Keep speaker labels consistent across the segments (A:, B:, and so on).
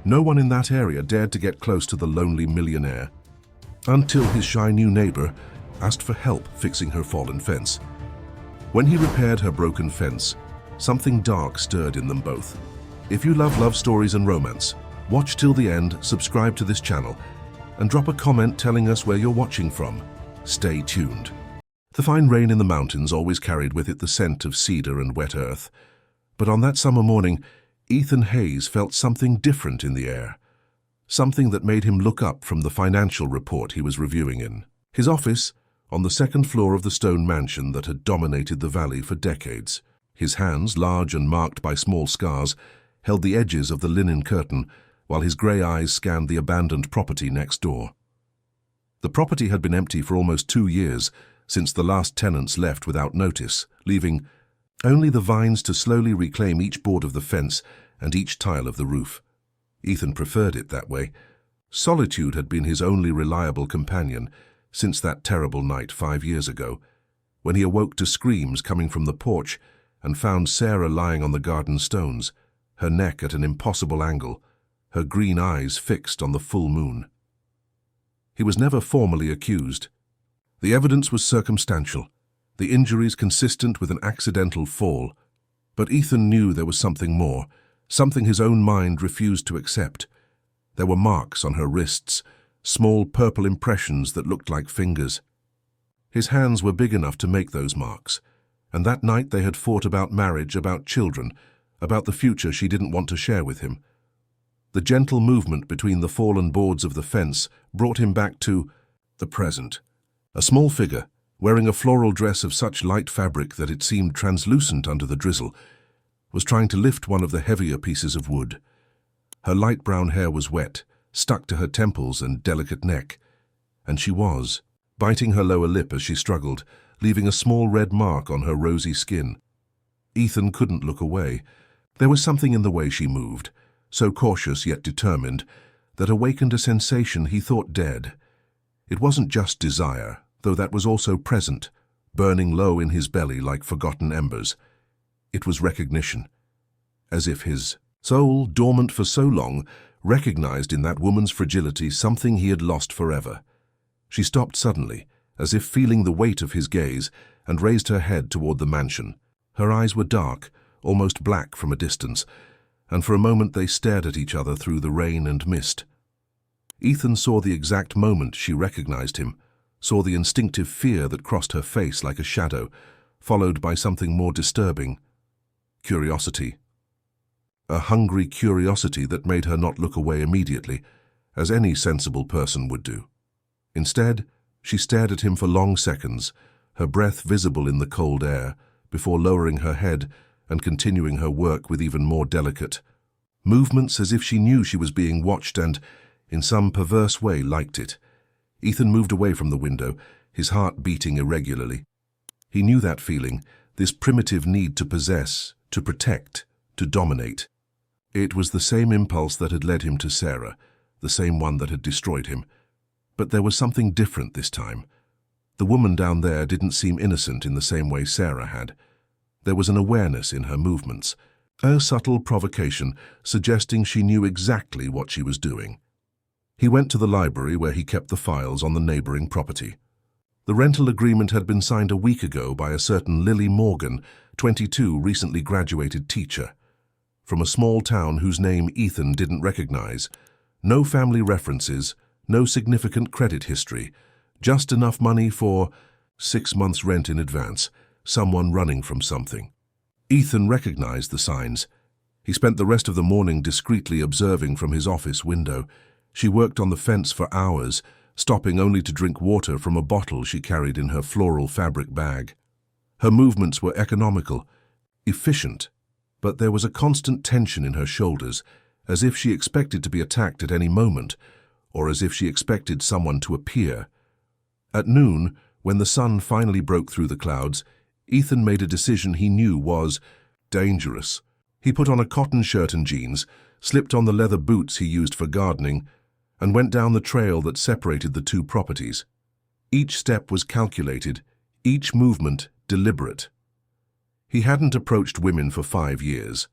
A: No one in that area dared to get close to the lonely millionaire, until his shy new neighbor asked for help fixing her fallen fence. When he repaired her broken fence, something dark stirred in them both. If you love love stories and romance, watch till the end, subscribe to this channel, and drop a comment telling us where you're watching from. Stay tuned. The fine rain in the mountains always carried with it the scent of cedar and wet earth. But on that summer morning, Ethan Hayes felt something different in the air. Something that made him look up from the financial report he was reviewing in. His office, on the second floor of the stone mansion that had dominated the valley for decades. His hands, large and marked by small scars, held the edges of the linen curtain, while his grey eyes scanned the abandoned property next door. The property had been empty for almost 2 years, since the last tenants left without notice, leaving only the vines to slowly reclaim each board of the fence and each tile of the roof. Ethan preferred it that way. Solitude had been his only reliable companion since that terrible night 5 years ago, when he awoke to screams coming from the porch and found Sarah lying on the garden stones, her neck at an impossible angle, her green eyes fixed on the full moon. He was never formally accused. The evidence was circumstantial, the injuries consistent with an accidental fall, but Ethan knew there was something more, something his own mind refused to accept. There were marks on her wrists, small purple impressions that looked like fingers. His hands were big enough to make those marks, and that night they had fought about marriage, about children, about the future she didn't want to share with him. The gentle movement between the fallen boards of the fence brought him back to the present. A small figure, wearing a floral dress of such light fabric that it seemed translucent under the drizzle, was trying to lift one of the heavier pieces of wood. Her light brown hair was wet, stuck to her temples and delicate neck, and she was, biting her lower lip as she struggled, leaving a small red mark on her rosy skin. Ethan couldn't look away. There was something in the way she moved, so cautious yet determined, that awakened a sensation he thought dead. It wasn't just desire, though that was also present, burning low in his belly like forgotten embers. It was recognition, as if his soul, dormant for so long, recognized in that woman's fragility something he had lost forever. She stopped suddenly, as if feeling the weight of his gaze, and raised her head toward the mansion. Her eyes were dark, almost black from a distance, and for a moment they stared at each other through the rain and mist. Ethan saw the exact moment she recognized him, saw the instinctive fear that crossed her face like a shadow, followed by something more disturbing: curiosity. A hungry curiosity that made her not look away immediately, as any sensible person would do. Instead, she stared at him for long seconds, her breath visible in the cold air, before lowering her head and continuing her work with even more delicate movements, as if she knew she was being watched and, in some perverse way, liked it. Ethan moved away from the window, his heart beating irregularly. He knew that feeling, this primitive need to possess, to protect, to dominate. It was the same impulse that had led him to Sarah, the same one that had destroyed him. But there was something different this time. The woman down there didn't seem innocent in the same way Sarah had. There was an awareness in her movements, a subtle provocation suggesting she knew exactly what she was doing. He went to the library where he kept the files on the neighboring property. The rental agreement had been signed a week ago by a certain Lily Morgan, 22, recently graduated teacher, from a small town whose name Ethan didn't recognize. No family references, no significant credit history, just enough money for 6 months' rent in advance, someone running from something. Ethan recognized the signs. He spent the rest of the morning discreetly observing from his office window. She worked on the fence for hours, stopping only to drink water from a bottle she carried in her floral fabric bag. Her movements were economical, efficient, but there was a constant tension in her shoulders, as if she expected to be attacked at any moment, or as if she expected someone to appear. At noon, when the sun finally broke through the clouds, Ethan made a decision he knew was dangerous. He put on a cotton shirt and jeans, slipped on the leather boots he used for gardening, and went down the trail that separated the two properties. Each step was calculated, each movement deliberate. He hadn't approached women for 5 years.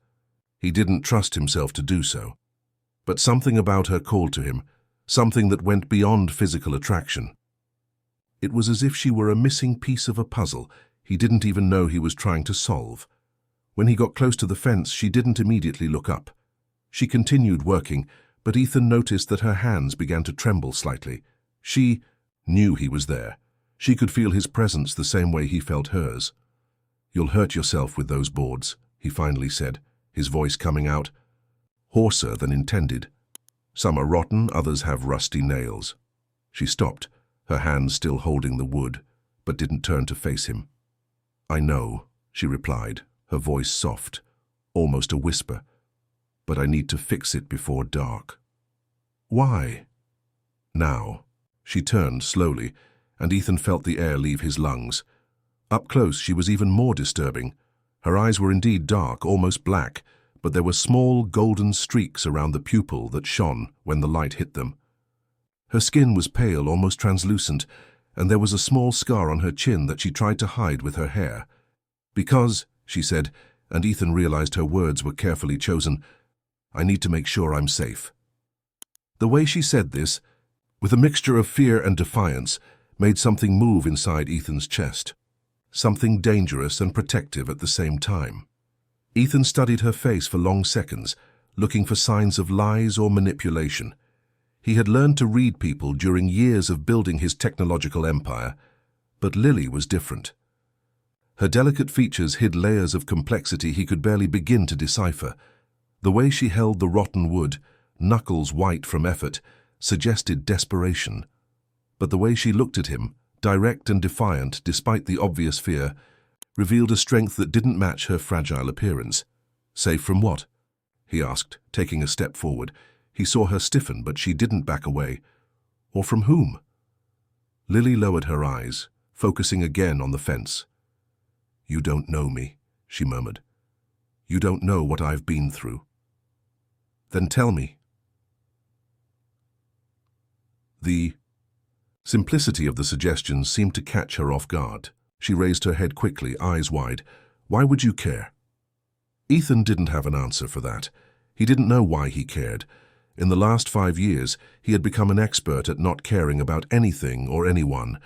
A: He didn't trust himself to do so. But something about her called to him, something that went beyond physical attraction. It was as if she were a missing piece of a puzzle he didn't even know he was trying to solve. When he got close to the fence, she didn't immediately look up. She continued working, but Ethan noticed that her hands began to tremble slightly. She knew he was there. She could feel his presence the same way he felt hers. "You'll hurt yourself with those boards," he finally said, his voice coming out, hoarser than intended. "Some are rotten, others have rusty nails." She stopped, her hands still holding the wood, but didn't turn to face him. "I know," she replied, her voice soft, almost a whisper, "but I need to fix it before dark." "Why?" "Now." She turned slowly, and Ethan felt the air leave his lungs. Up close, she was even more disturbing. Her eyes were indeed dark, almost black, but there were small golden streaks around the pupil that shone when the light hit them. Her skin was pale, almost translucent, and there was a small scar on her chin that she tried to hide with her hair. "Because," she said, and Ethan realized her words were carefully chosen, "I need to make sure I'm safe." The way she said this, with a mixture of fear and defiance, made something move inside Ethan's chest. Something dangerous and protective at the same time. Ethan studied her face for long seconds, looking for signs of lies or manipulation. He had learned to read people during years of building his technological empire, but Lily was different. Her delicate features hid layers of complexity he could barely begin to decipher. The way she held the rotten wood, knuckles white from effort, suggested desperation. But the way she looked at him, direct and defiant despite the obvious fear, revealed a strength that didn't match her fragile appearance. "Safe from what?" he asked, taking a step forward. He saw her stiffen, but she didn't back away. "Or from whom?" Lily lowered her eyes, focusing again on the fence. "You don't know me," she murmured. "You don't know what I've been through." "Then tell me." The simplicity of the suggestion seemed to catch her off guard. She raised her head quickly, eyes wide. "Why would you care?" Ethan didn't have an answer for that. He didn't know why he cared. In the last 5 years, he had become an expert at not caring about anything or anyone.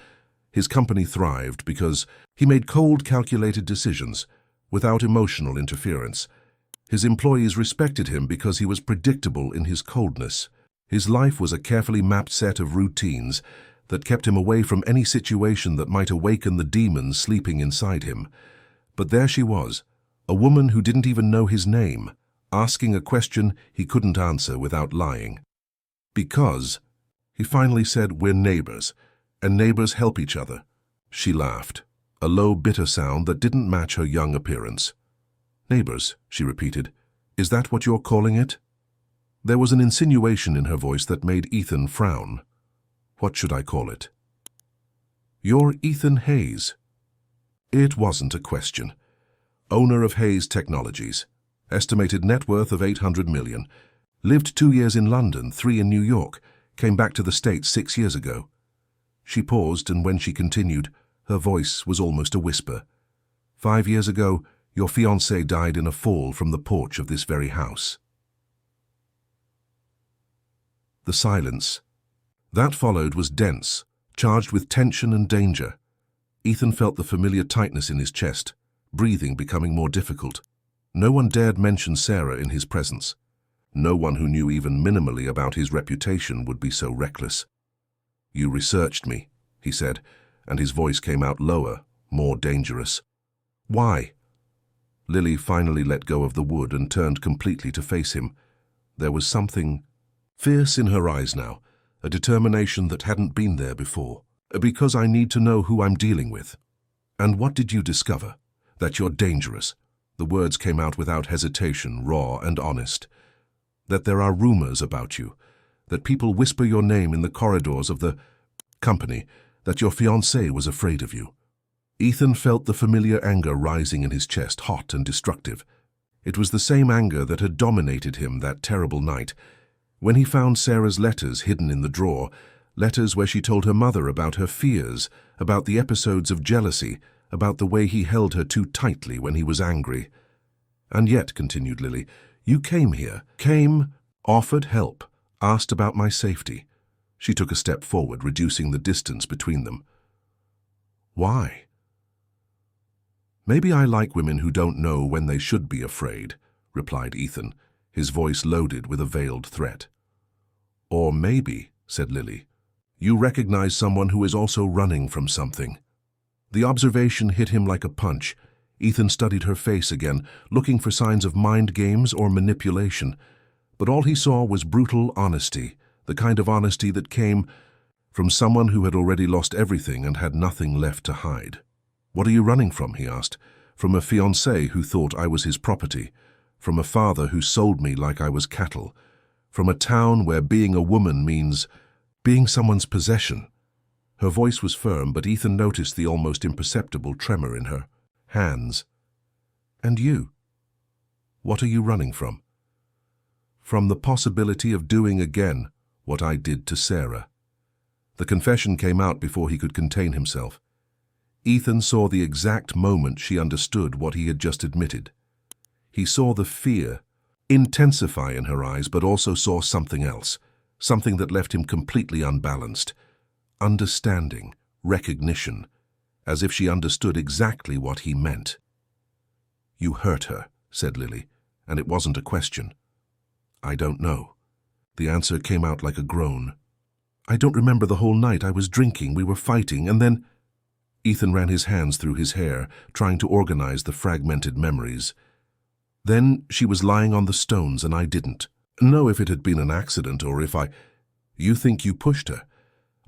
A: His company thrived because he made cold, calculated decisions, without emotional interference. His employees respected him because he was predictable in his coldness. His life was a carefully mapped set of routines that kept him away from any situation that might awaken the demons sleeping inside him. But there she was, a woman who didn't even know his name, asking a question he couldn't answer without lying. "Because," he finally said, "we're neighbors, and neighbors help each other." She laughed, a low, bitter sound that didn't match her young appearance. "Neighbors," she repeated. "Is that what you're calling it?" There was an insinuation in her voice that made Ethan frown. "What should I call it?" "You're Ethan Hayes." It wasn't a question. Owner of Hayes Technologies. Estimated net worth of $800 million. Lived 2 years in London, 3 in New York. Came back to the States 6 years ago. She paused, and when she continued, her voice was almost a whisper. 5 years ago, your fiancé died in a fall from the porch of this very house. The silence that followed was dense, charged with tension and danger. Ethan felt the familiar tightness in his chest, breathing becoming more difficult. No one dared mention Sarah in his presence. No one who knew even minimally about his reputation would be so reckless. "You researched me," he said, and his voice came out lower, more dangerous. "Why?" Lily finally let go of the wood and turned completely to face him. There was something fierce in her eyes now, a determination that hadn't been there before. "Because I need to know who I'm dealing with." "And what did you discover?" "That you're dangerous." The words came out without hesitation, raw and honest. "That there are rumors about you. That people whisper your name in the corridors of the company. That your fiancé was afraid of you." Ethan felt the familiar anger rising in his chest, hot and destructive. It was the same anger that had dominated him that terrible night, when he found Sarah's letters hidden in the drawer, letters where she told her mother about her fears, about the episodes of jealousy, about the way he held her too tightly when he was angry. "And yet," continued Lily, "you came here, Offered help, asked about my safety. She took a step forward, reducing the distance between them. Why? Maybe I like women who don't know when they should be afraid, replied Ethan, his voice loaded with a veiled threat. Or maybe, said Lily, you recognize someone who is also running from something. The observation hit him like a punch. Ethan studied her face again, looking for signs of mind games or manipulation. But all he saw was brutal honesty, the kind of honesty that came from someone who had already lost everything and had nothing left to hide. What are you running from? He asked. From a fiancé who thought I was his property, from a father who sold me like I was cattle, from a town where being a woman means being someone's possession. Her voice was firm, but Ethan noticed the almost imperceptible tremor in her hands. And you? What are you running from? From the possibility of doing again what I did to Sarah. The confession came out before he could contain himself. Ethan saw the exact moment she understood what he had just admitted. He saw the fear intensify in her eyes, but also saw something else, something that left him completely unbalanced. Understanding, recognition, as if she understood exactly what he meant. You hurt her, said Lily, and it wasn't a question. I don't know. The answer came out like a groan. I don't remember the whole night. I was drinking, we were fighting, and then... Ethan ran his hands through his hair, trying to organize the fragmented memories. Then she was lying on the stones and I didn't know if it had been an accident or if I... You think you pushed her.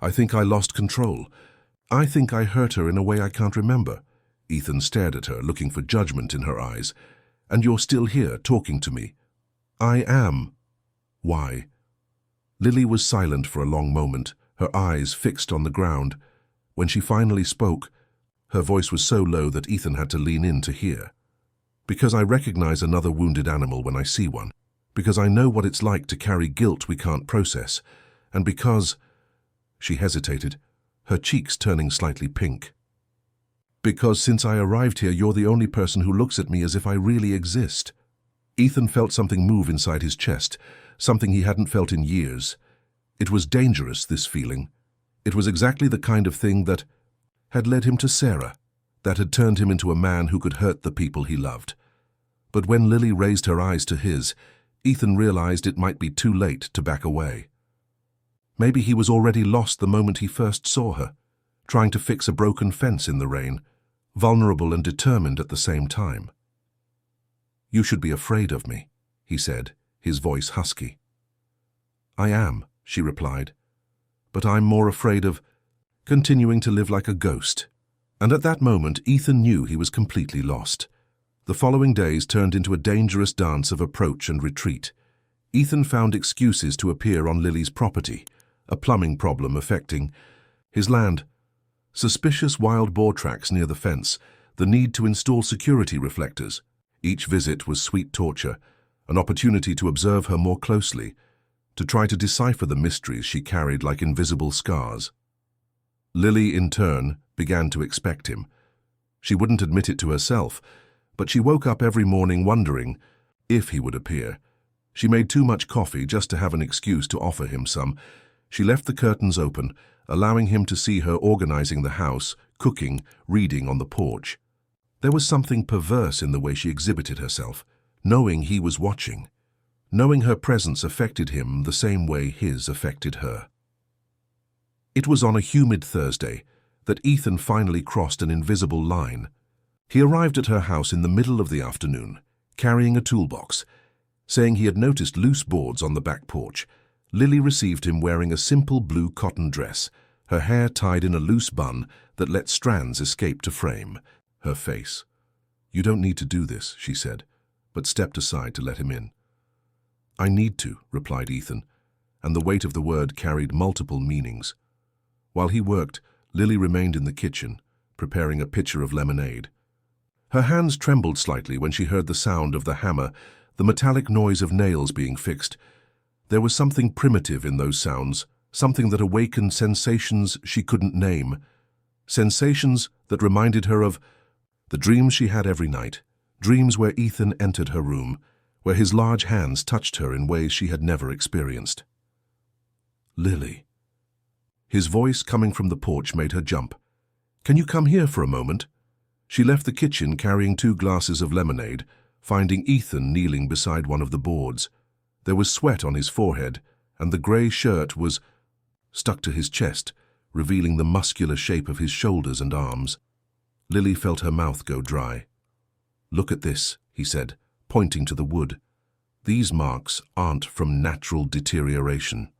A: I think I lost control. I think I hurt her in a way I can't remember. Ethan stared at her, looking for judgment in her eyes. And you're still here, talking to me. I am. Why? Lily was silent for a long moment, her eyes fixed on the ground. When she finally spoke, her voice was so low that Ethan had to lean in to hear. Because I recognize another wounded animal when I see one. Because I know what it's like to carry guilt we can't process. And because... She hesitated, her cheeks turning slightly pink. Because since I arrived here, you're the only person who looks at me as if I really exist. Ethan felt something move inside his chest, something he hadn't felt in years. It was dangerous, this feeling. It was exactly the kind of thing that had led him to Sarah, that had turned him into a man who could hurt the people he loved. But when Lily raised her eyes to his, Ethan realized it might be too late to back away. Maybe he was already lost the moment he first saw her, trying to fix a broken fence in the rain, vulnerable and determined at the same time. You should be afraid of me, he said, his voice husky. I am, she replied, but I'm more afraid of continuing to live like a ghost. And at that moment, Ethan knew he was completely lost. The following days turned into a dangerous dance of approach and retreat. Ethan found excuses to appear on Lily's property, a plumbing problem affecting his land, suspicious wild boar tracks near the fence, the need to install security reflectors. Each visit was sweet torture, an opportunity to observe her more closely, to try to decipher the mysteries she carried like invisible scars. Lily, in turn, began to expect him. She wouldn't admit it to herself, but she woke up every morning wondering if he would appear. She made too much coffee just to have an excuse to offer him some. She left the curtains open, allowing him to see her organizing the house, cooking, reading on the porch. There was something perverse in the way she exhibited herself, knowing he was watching, knowing her presence affected him the same way his affected her. It was on a humid Thursday that Ethan finally crossed an invisible line. He arrived at her house in the middle of the afternoon, carrying a toolbox. Saying he had noticed loose boards on the back porch, Lily received him wearing a simple blue cotton dress, her hair tied in a loose bun that let strands escape to frame her face. You don't need to do this, she said, but stepped aside to let him in. I need to, replied Ethan, and the weight of the word carried multiple meanings. While he worked, Lily remained in the kitchen, preparing a pitcher of lemonade. Her hands trembled slightly when she heard the sound of the hammer, the metallic noise of nails being fixed. There was something primitive in those sounds, something that awakened sensations she couldn't name, sensations that reminded her of the dreams she had every night, dreams where Ethan entered her room, where his large hands touched her in ways she had never experienced. Lily. His voice coming from the porch made her jump. Can you come here for a moment? She left the kitchen carrying 2 glasses of lemonade, finding Ethan kneeling beside one of the boards. There was sweat on his forehead, and the grey shirt was stuck to his chest, revealing the muscular shape of his shoulders and arms. Lily felt her mouth go dry. Look at this, he said, pointing to the wood. These marks aren't from natural deterioration.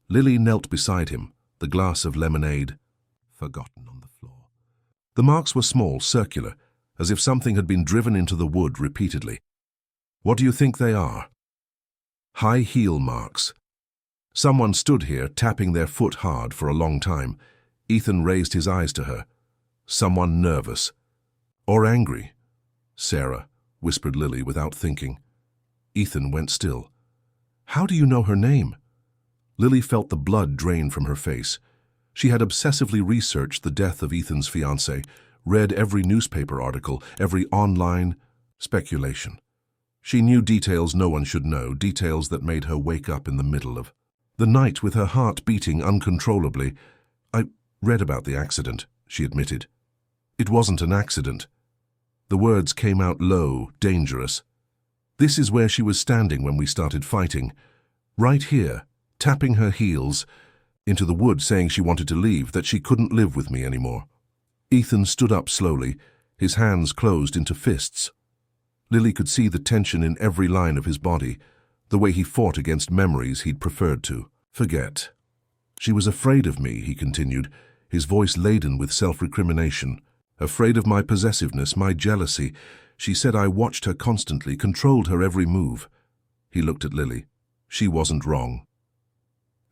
A: Lily knelt beside him, the glass of lemonade forgotten on the floor. The marks were small, circular, as if something had been driven into the wood repeatedly. What do you think they are? High heel marks. Someone stood here tapping their foot hard for a long time. Ethan raised his eyes to her. Someone nervous. Or angry. Sarah, whispered Lily without thinking. Ethan went still. How do you know her name? Lily felt the blood drain from her face. She had obsessively researched the death of Ethan's fiancée, read every newspaper article, every online speculation. She knew details no one should know, details that made her wake up in the middle of the night with her heart beating uncontrollably. I read about the accident, she admitted. It wasn't an accident. The words came out low, dangerous. This is where she was standing when we started fighting. Right here, tapping her heels into the wood, saying she wanted to leave, that she couldn't live with me anymore. Ethan stood up slowly, his hands closed into fists. Lily could see the tension in every line of his body, the way he fought against memories he'd preferred to forget. She was afraid of me, he continued, his voice laden with self-recrimination. Afraid of my possessiveness, my jealousy. She said I watched her constantly, controlled her every move. He looked at Lily. She wasn't wrong.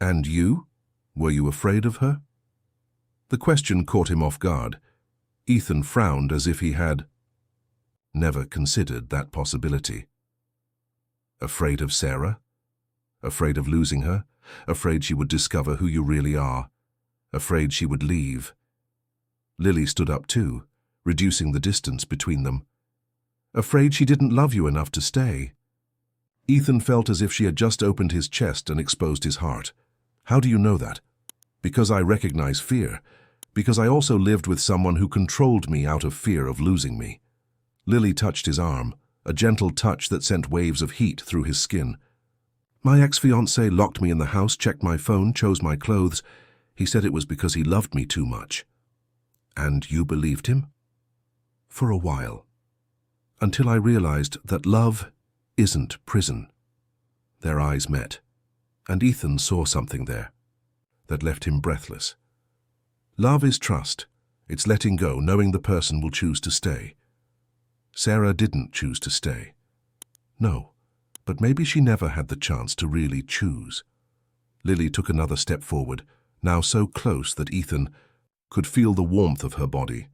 A: And you? Were you afraid of her? The question caught him off guard. Ethan frowned as if he had never considered that possibility. Afraid of Sarah? Afraid of losing her? Afraid she would discover who you really are? Afraid she would leave? Lily stood up too, reducing the distance between them. Afraid she didn't love you enough to stay? Ethan felt as if she had just opened his chest and exposed his heart. How do you know that? Because I recognize fear. Because I also lived with someone who controlled me out of fear of losing me. Lily touched his arm, a gentle touch that sent waves of heat through his skin. My ex-fiancé locked me in the house, checked my phone, chose my clothes. He said it was because he loved me too much. And you believed him? For a while. Until I realized that love isn't prison. Their eyes met, and Ethan saw something there that left him breathless. Love is trust. It's letting go, knowing the person will choose to stay. Sarah didn't choose to stay. No, but maybe she never had the chance to really choose. Lily took another step forward, now so close that Ethan could feel the warmth of her body.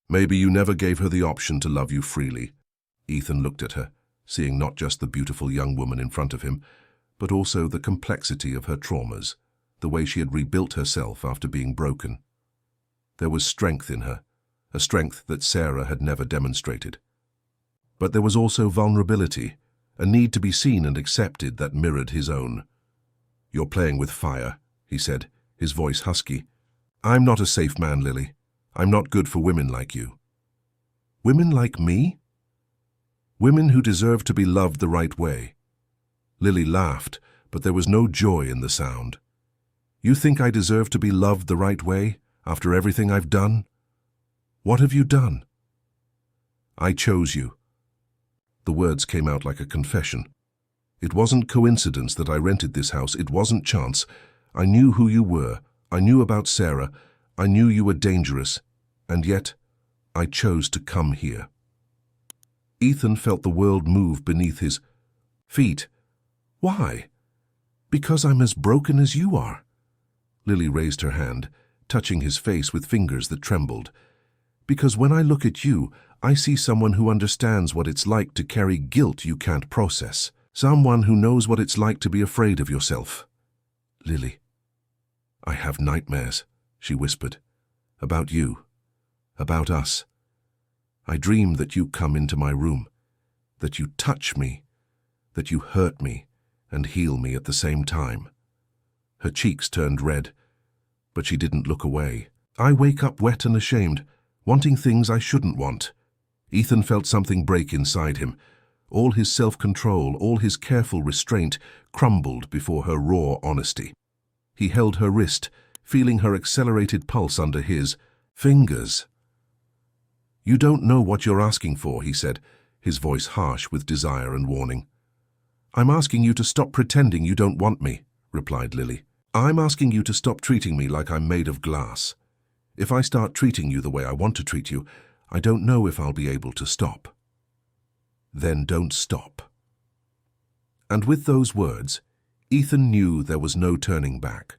A: Maybe you never gave her the option to love you freely. Ethan looked at her, seeing not just the beautiful young woman in front of him, but also the complexity of her traumas, the way she had rebuilt herself after being broken. There was strength in her, a strength that Sarah had never demonstrated. But there was also vulnerability, a need to be seen and accepted that mirrored his own. You're playing with fire, he said, his voice husky. I'm not a safe man, Lily. I'm not good for women like you. Women like me? Women who deserve to be loved the right way. Lily laughed, but there was no joy in the sound. You think I deserve to be loved the right way, after everything I've done? What have you done? I chose you. The words came out like a confession. It wasn't coincidence that I rented this house. It wasn't chance. I knew who you were. I knew about Sarah. I knew you were dangerous. And yet, I chose to come here. Ethan felt the world move beneath his feet. Why? Because I'm as broken as you are. Lily raised her hand, touching his face with fingers that trembled. Because when I look at you, I see someone who understands what it's like to carry guilt you can't process. Someone who knows what it's like to be afraid of yourself. Lily, I have nightmares, she whispered. About you. About us. I dream that you come into my room, that you touch me, that you hurt me and heal me at the same time." Her cheeks turned red, but she didn't look away. "I wake up wet and ashamed, wanting things I shouldn't want." Ethan felt something break inside him. All his self-control, all his careful restraint crumbled before her raw honesty. He held her wrist, feeling her accelerated pulse under his fingers. "You don't know what you're asking for," he said, his voice harsh with desire and warning. "I'm asking you to stop pretending you don't want me," replied Lily. "I'm asking you to stop treating me like I'm made of glass. If I start treating you the way I want to treat you, I don't know if I'll be able to stop." "Then don't stop." And with those words, Ethan knew there was no turning back.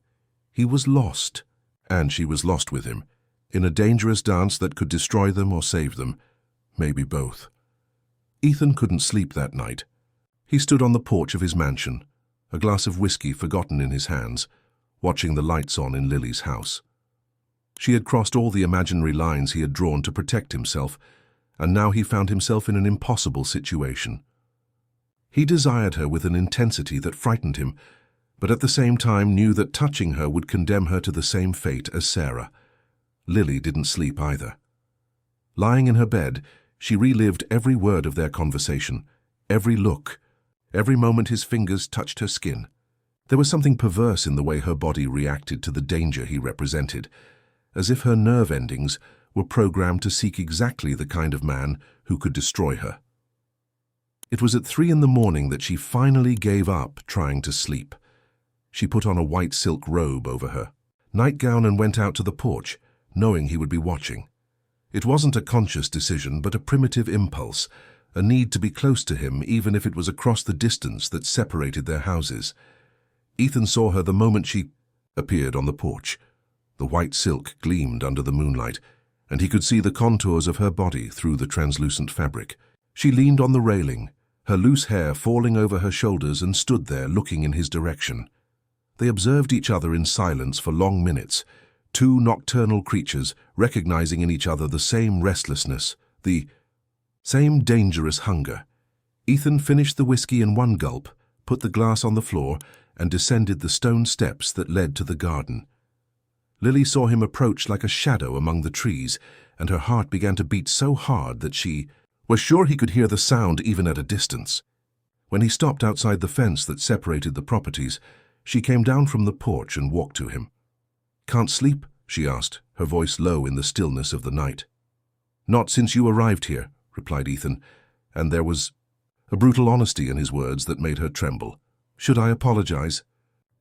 A: He was lost, and she was lost with him, in a dangerous dance that could destroy them or save them, maybe both. Ethan couldn't sleep that night. He stood on the porch of his mansion, a glass of whiskey forgotten in his hands, watching the lights on in Lily's house. She had crossed all the imaginary lines he had drawn to protect himself, and now he found himself in an impossible situation. He desired her with an intensity that frightened him, but at the same time knew that touching her would condemn her to the same fate as Sarah. Lily didn't sleep either. Lying in her bed, she relived every word of their conversation, every look, every moment his fingers touched her skin. There was something perverse in the way her body reacted to the danger he represented, as if her nerve endings were programmed to seek exactly the kind of man who could destroy her. It was at 3 in the morning that she finally gave up trying to sleep. She put on a white silk robe over her nightgown and went out to the porch, knowing he would be watching. It wasn't a conscious decision, but a primitive impulse, a need to be close to him even if it was across the distance that separated their houses. Ethan saw her the moment she appeared on the porch. The white silk gleamed under the moonlight, and he could see the contours of her body through the translucent fabric. She leaned on the railing, her loose hair falling over her shoulders, and stood there looking in his direction. They observed each other in silence for long minutes, two nocturnal creatures recognizing in each other the same restlessness, the same dangerous hunger. Ethan finished the whiskey in one gulp, put the glass on the floor, and descended the stone steps that led to the garden. Lily saw him approach like a shadow among the trees, and her heart began to beat so hard that she was sure he could hear the sound even at a distance. When he stopped outside the fence that separated the properties, she came down from the porch and walked to him. "Can't sleep?" she asked, her voice low in the stillness of the night. "Not since you arrived here," replied Ethan, and there was a brutal honesty in his words that made her tremble. "Should I apologize?"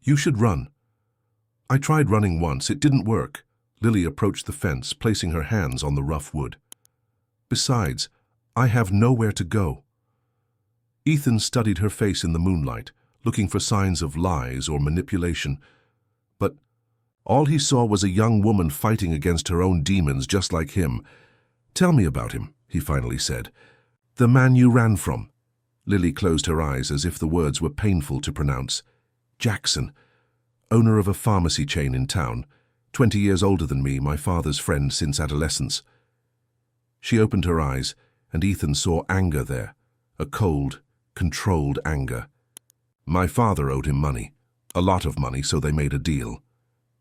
A: "You should run." "I tried running once. It didn't work." Lily approached the fence, placing her hands on the rough wood. "Besides, I have nowhere to go." Ethan studied her face in the moonlight, looking for signs of lies or manipulation. But all he saw was a young woman fighting against her own demons just like him. "Tell me about him," he finally said. "The man you ran from." Lily closed her eyes as if the words were painful to pronounce. "Jackson, owner of a pharmacy chain in town, 20 years older than me, my father's friend since adolescence." She opened her eyes, and Ethan saw anger there, a cold, controlled anger. "My father owed him money, a lot of money, so they made a deal.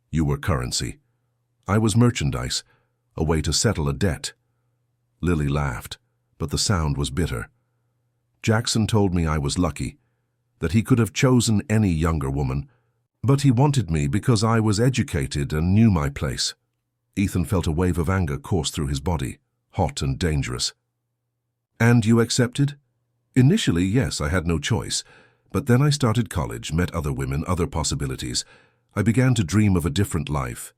A: You were currency. I was merchandise, a way to settle a debt." Lily laughed, but the sound was bitter. "Jackson told me I was lucky, that he could have chosen any younger woman, but he wanted me because I was educated and knew my place." Ethan felt a wave of anger course through his body, hot and dangerous. "And you accepted?" "Initially, yes, I had no choice. But then I started college, met other women, other possibilities. I began to dream of a different life."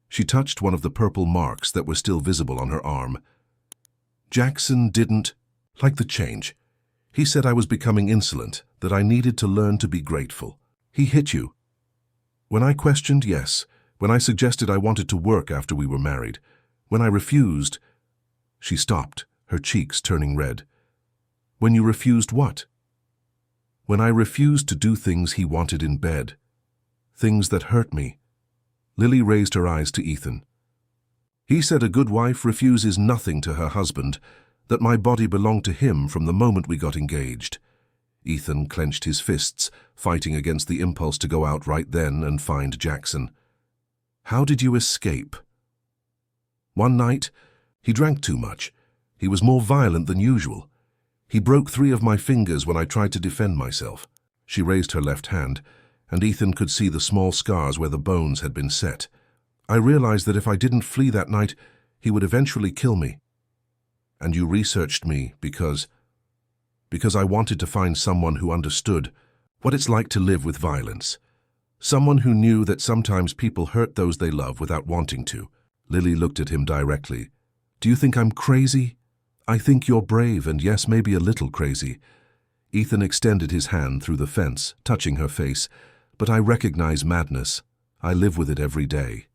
A: She touched one of the purple marks that were still visible on her arm. "Jackson didn't like the change. He said I was becoming insolent, that I needed to learn to be grateful. He hit you." "When I questioned, yes. When I suggested I wanted to work after we were married. When I refused—" She stopped, her cheeks turning red. "When you refused what?" "When I refused to do things he wanted in bed. Things that hurt me." Lily raised her eyes to Ethan. "He said a good wife refuses nothing to her husband, that my body belonged to him from the moment we got engaged. Ethan clenched his fists, fighting against the impulse to go out right then and find Jackson. "How did you escape?" "One night, he drank too much. He was more violent than usual. He broke 3 of my fingers when I tried to defend myself." She raised her left hand, and Ethan could see the small scars where the bones had been set. "I realized that if I didn't flee that night, he would eventually kill me. And you researched me because I wanted to find someone who understood what it's like to live with violence. Someone who knew that sometimes people hurt those they love without wanting to." Lily looked at him directly. "Do you think I'm crazy?" "I think you're brave and yes, maybe a little crazy." Ethan extended his hand through the fence, touching her face. "But I recognize madness. I live with it every day."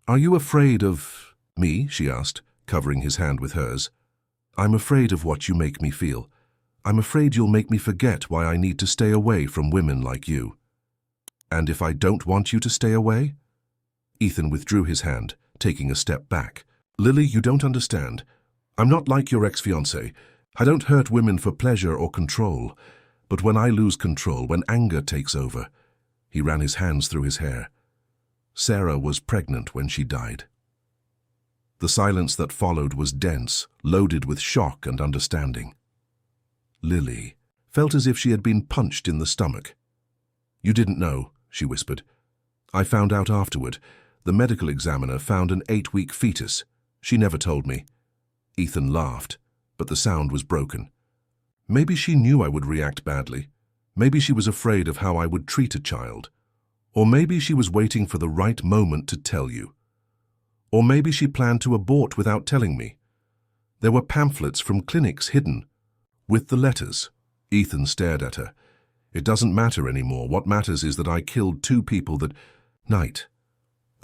A: "Are you afraid of me?" she asked, covering his hand with hers. "I'm afraid of what you make me feel. I'm afraid you'll make me forget why I need to stay away from women like you." "And if I don't want you to stay away?" Ethan withdrew his hand, taking a step back. "Lily, you don't understand. I'm not like your ex-fiancé. I don't hurt women for pleasure or control. But when I lose control, when anger takes over..." He ran his hands through his hair. "Sarah was pregnant when she died." The silence that followed was dense, loaded with shock and understanding. Lily felt as if she had been punched in the stomach. "You didn't know," she whispered. "I found out afterward. The medical examiner found an 8-week fetus. She never told me." Ethan laughed, but the sound was broken. "Maybe she knew I would react badly. Maybe she was afraid of how I would treat a child. Or maybe she was waiting for the right moment to tell you. Or maybe she planned to abort without telling me. There were pamphlets from clinics hidden with the letters." Ethan stared at her. "It doesn't matter anymore. What matters is that I killed 2 people that night.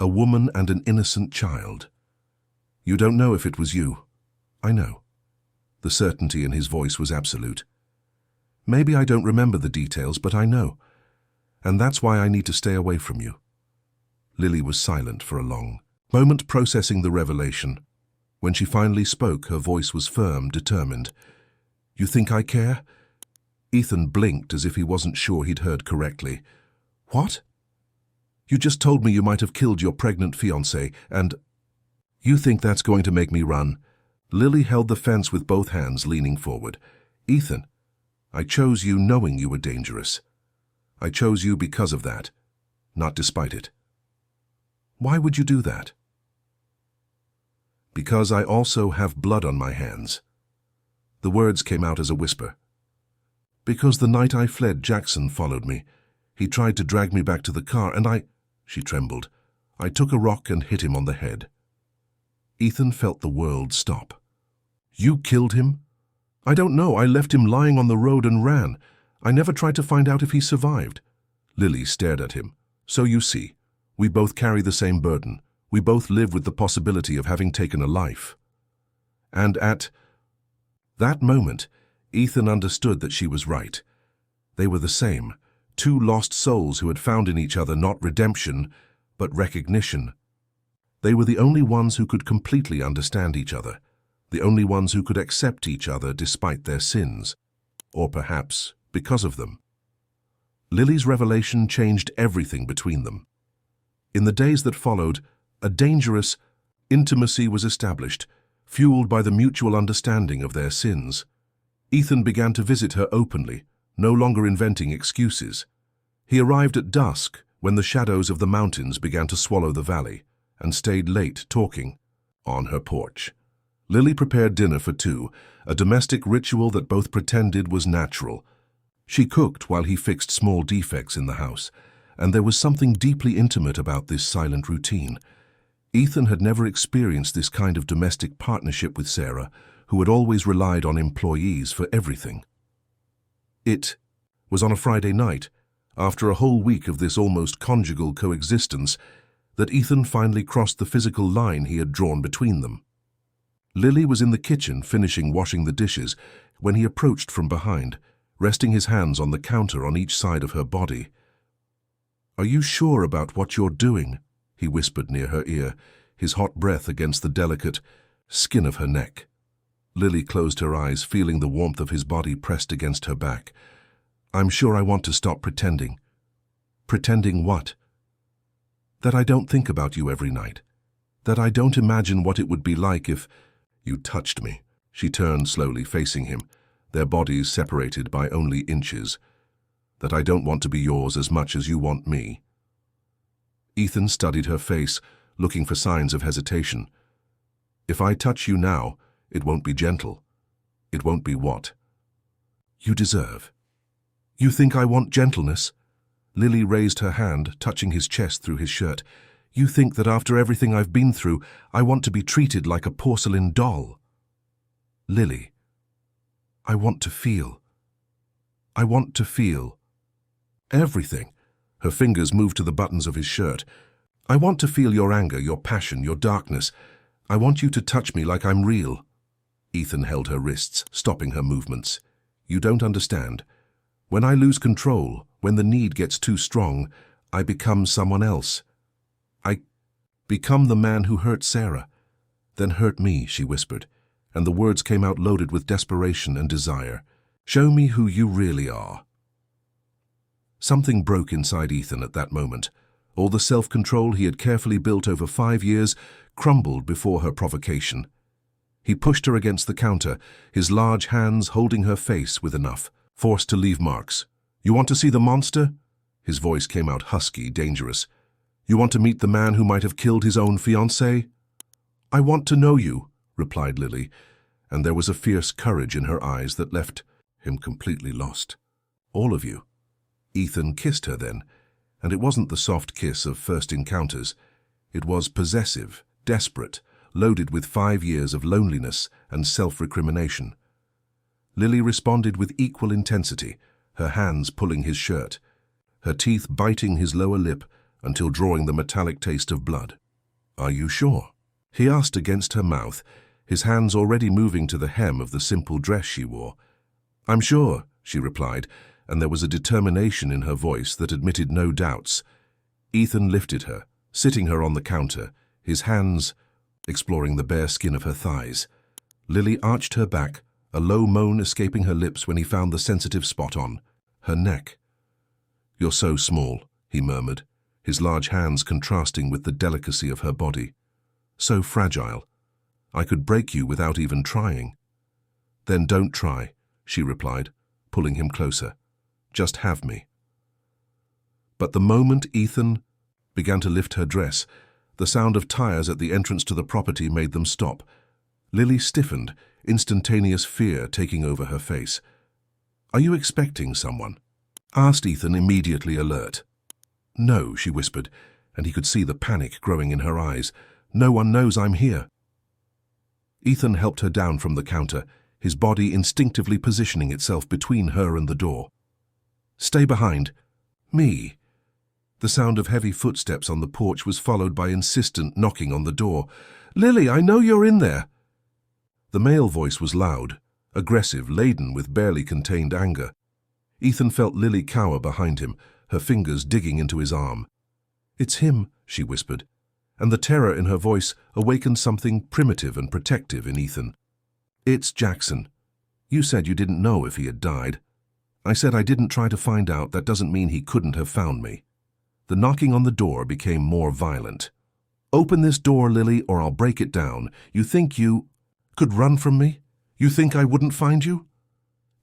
A: A woman and an innocent child. You don't know if it was you. I know." The certainty in his voice was absolute. "Maybe I don't remember the details, but I know. And that's why I need to stay away from you." Lily was silent for a long moment, processing the revelation. When she finally spoke, her voice was firm, determined. "You think I care?" Ethan blinked as if he wasn't sure he'd heard correctly. "What?" "You just told me you might have killed your pregnant fiancée, and you think that's going to make me run?" Lily held the fence with both hands, leaning forward. "Ethan, I chose you knowing you were dangerous. I chose you because of that, not despite it." "Why would you do that?" "Because I also have blood on my hands." The words came out as a whisper. "Because the night I fled, Jackson followed me. He tried to drag me back to the car, and she trembled. "I took a rock and hit him on the head." Ethan felt the world stop. "You killed him?" "I don't know. I left him lying on the road and ran. I never tried to find out if he survived." Lily stared at him. "So you see, we both carry the same burden. We both live with the possibility of having taken a life." And at that moment, Ethan understood that she was right. They were the same, 2 lost souls who had found in each other not redemption, but recognition. They were the only ones who could completely understand each other, the only ones who could accept each other despite their sins, or perhaps because of them. Lily's revelation changed everything between them. In the days that followed, a dangerous intimacy was established, fueled by the mutual understanding of their sins. Ethan began to visit her openly, no longer inventing excuses. He arrived at dusk, when the shadows of the mountains began to swallow the valley, and stayed late talking on her porch. Lily prepared dinner for 2, a domestic ritual that both pretended was natural. She cooked while he fixed small defects in the house, and there was something deeply intimate about this silent routine. Ethan had never experienced this kind of domestic partnership with Sarah, who had always relied on employees for everything. It was on a Friday night, after a whole week of this almost conjugal coexistence, that Ethan finally crossed the physical line he had drawn between them. Lily was in the kitchen finishing washing the dishes when he approached from behind, resting his hands on the counter on each side of her body. "Are you sure about what you're doing?" he whispered near her ear, his hot breath against the delicate skin of her neck. Lily closed her eyes, feeling the warmth of his body pressed against her back. I'm sure I want to stop pretending. Pretending what? That I don't think about you every night. That I don't imagine what it would be like if you touched me. She turned slowly, facing him, their bodies separated by only inches. That I don't want to be yours as much as you want me. Ethan studied her face, looking for signs of hesitation. If I touch you now, it won't be gentle. It won't be what? You deserve. You think I want gentleness? Lily raised her hand, touching his chest through his shirt. You think that after everything I've been through, I want to be treated like a porcelain doll? Lily, I want to feel. I want to feel. Everything. Her fingers moved to the buttons of his shirt. I want to feel your anger, your passion, your darkness. I want you to touch me like I'm real. Ethan held her wrists, stopping her movements. You don't understand. When I lose control, when the need gets too strong, I become someone else. I become the man who hurt Sarah. Then hurt me, she whispered, and the words came out loaded with desperation and desire. Show me who you really are. Something broke inside Ethan at that moment. All the self-control he had carefully built over 5 years crumbled before her provocation. He pushed her against the counter, his large hands holding her face with enough, forced to leave marks. You want to see the monster? His voice came out husky, dangerous. You want to meet the man who might have killed his own fiancée? I want to know you, replied Lily, and there was a fierce courage in her eyes that left him completely lost. All of you. Ethan kissed her then, and it wasn't the soft kiss of first encounters. It was possessive, desperate, loaded with 5 years of loneliness and self-recrimination. Lily responded with equal intensity, her hands pulling his shirt, her teeth biting his lower lip until drawing the metallic taste of blood. Are you sure? He asked against her mouth, his hands already moving to the hem of the simple dress she wore. I'm sure, she replied, and there was a determination in her voice that admitted no doubts. Ethan lifted her, sitting her on the counter, his hands exploring the bare skin of her thighs. Lily arched her back, a low moan escaping her lips when he found the sensitive spot on her neck. You're so small, he murmured, his large hands contrasting with the delicacy of her body. So fragile. I could break you without even trying. Then don't try, she replied, pulling him closer. Just have me. But the moment Ethan began to lift her dress, the sound of tires at the entrance to the property made them stop. Lily stiffened, instantaneous fear taking over her face. Are you expecting someone? Asked Ethan, immediately alert. No, she whispered, and he could see the panic growing in her eyes. No one knows I'm here. Ethan helped her down from the counter, his body instinctively positioning itself between her and the door. Stay behind. Me. The sound of heavy footsteps on the porch was followed by insistent knocking on the door. Lily, I know you're in there. The male voice was loud, aggressive, laden with barely contained anger. Ethan felt Lily cower behind him, her fingers digging into his arm. It's him, she whispered, and the terror in her voice awakened something primitive and protective in Ethan. It's Jackson. You said you didn't know if he had died. I said I didn't try to find out. That doesn't mean he couldn't have found me. The knocking on the door became more violent. Open this door, Lily, or I'll break it down. You think you could run from me? You think I wouldn't find you?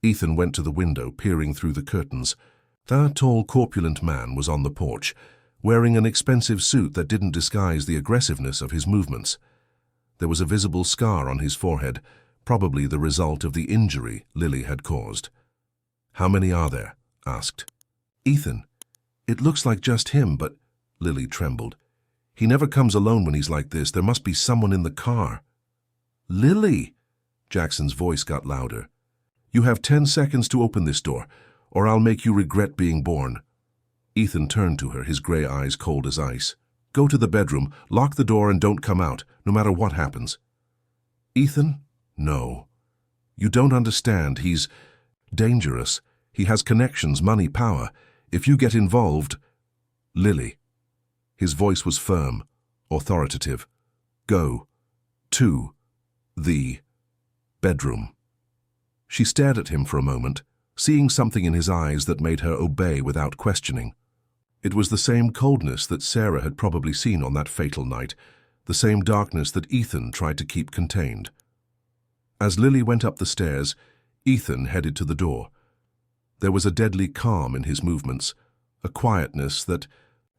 A: Ethan went to the window, peering through the curtains. That tall, corpulent man was on the porch, wearing an expensive suit that didn't disguise the aggressiveness of his movements. There was a visible scar on his forehead, probably the result of the injury Lily had caused. How many are there? Asked. Ethan. It looks like just him, but... Lily trembled. He never comes alone when he's like this. There must be someone in the car. Lily! Jackson's voice got louder. You have 10 seconds to open this door, or I'll make you regret being born. Ethan turned to her, his gray eyes cold as ice. Go to the bedroom, lock the door, and don't come out, no matter what happens. Ethan? No. You don't understand. He's dangerous. He has connections, money, power. If you get involved... Lily. His voice was firm, authoritative. Go. To. The. Bedroom. She stared at him for a moment, seeing something in his eyes that made her obey without questioning. It was the same coldness that Sarah had probably seen on that fatal night, the same darkness that Ethan tried to keep contained. As Lily went up the stairs, Ethan headed to the door. There was a deadly calm in his movements, a quietness that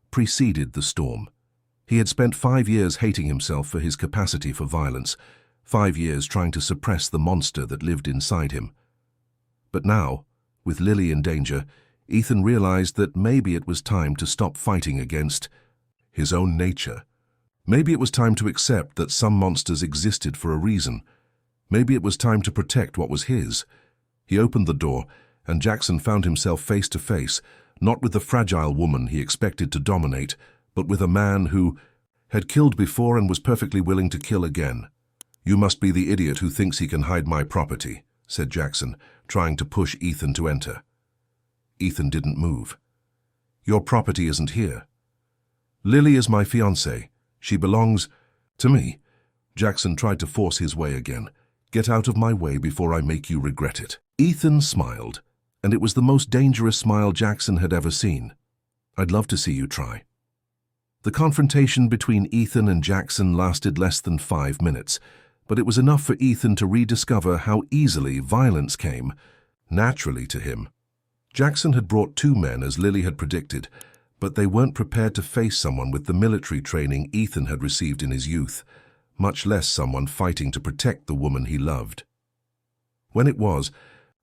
A: preceded the storm. He had spent 5 years hating himself for his capacity for violence, 5 years trying to suppress the monster that lived inside him. But now, with Lily in danger, Ethan realized that maybe it was time to stop fighting against his own nature. Maybe it was time to accept that some monsters existed for a reason. Maybe it was time to protect what was his. He opened the door, and Jackson found himself face to face, not with the fragile woman he expected to dominate, but with a man who had killed before and was perfectly willing to kill again. "You must be the idiot who thinks he can hide my property," said Jackson, trying to push Ethan to enter. Ethan didn't move. "Your property isn't here. Lily is my fiancée. She belongs to me." Jackson tried to force his way again. "Get out of my way before I make you regret it." Ethan smiled, and it was the most dangerous smile Jackson had ever seen. "I'd love to see you try." The confrontation between Ethan and Jackson lasted less than 5 minutes, but it was enough for Ethan to rediscover how easily violence came naturally to him. Jackson had brought 2 men, as Lily had predicted, but they weren't prepared to face someone with the military training Ethan had received in his youth, much less someone fighting to protect the woman he loved. When it was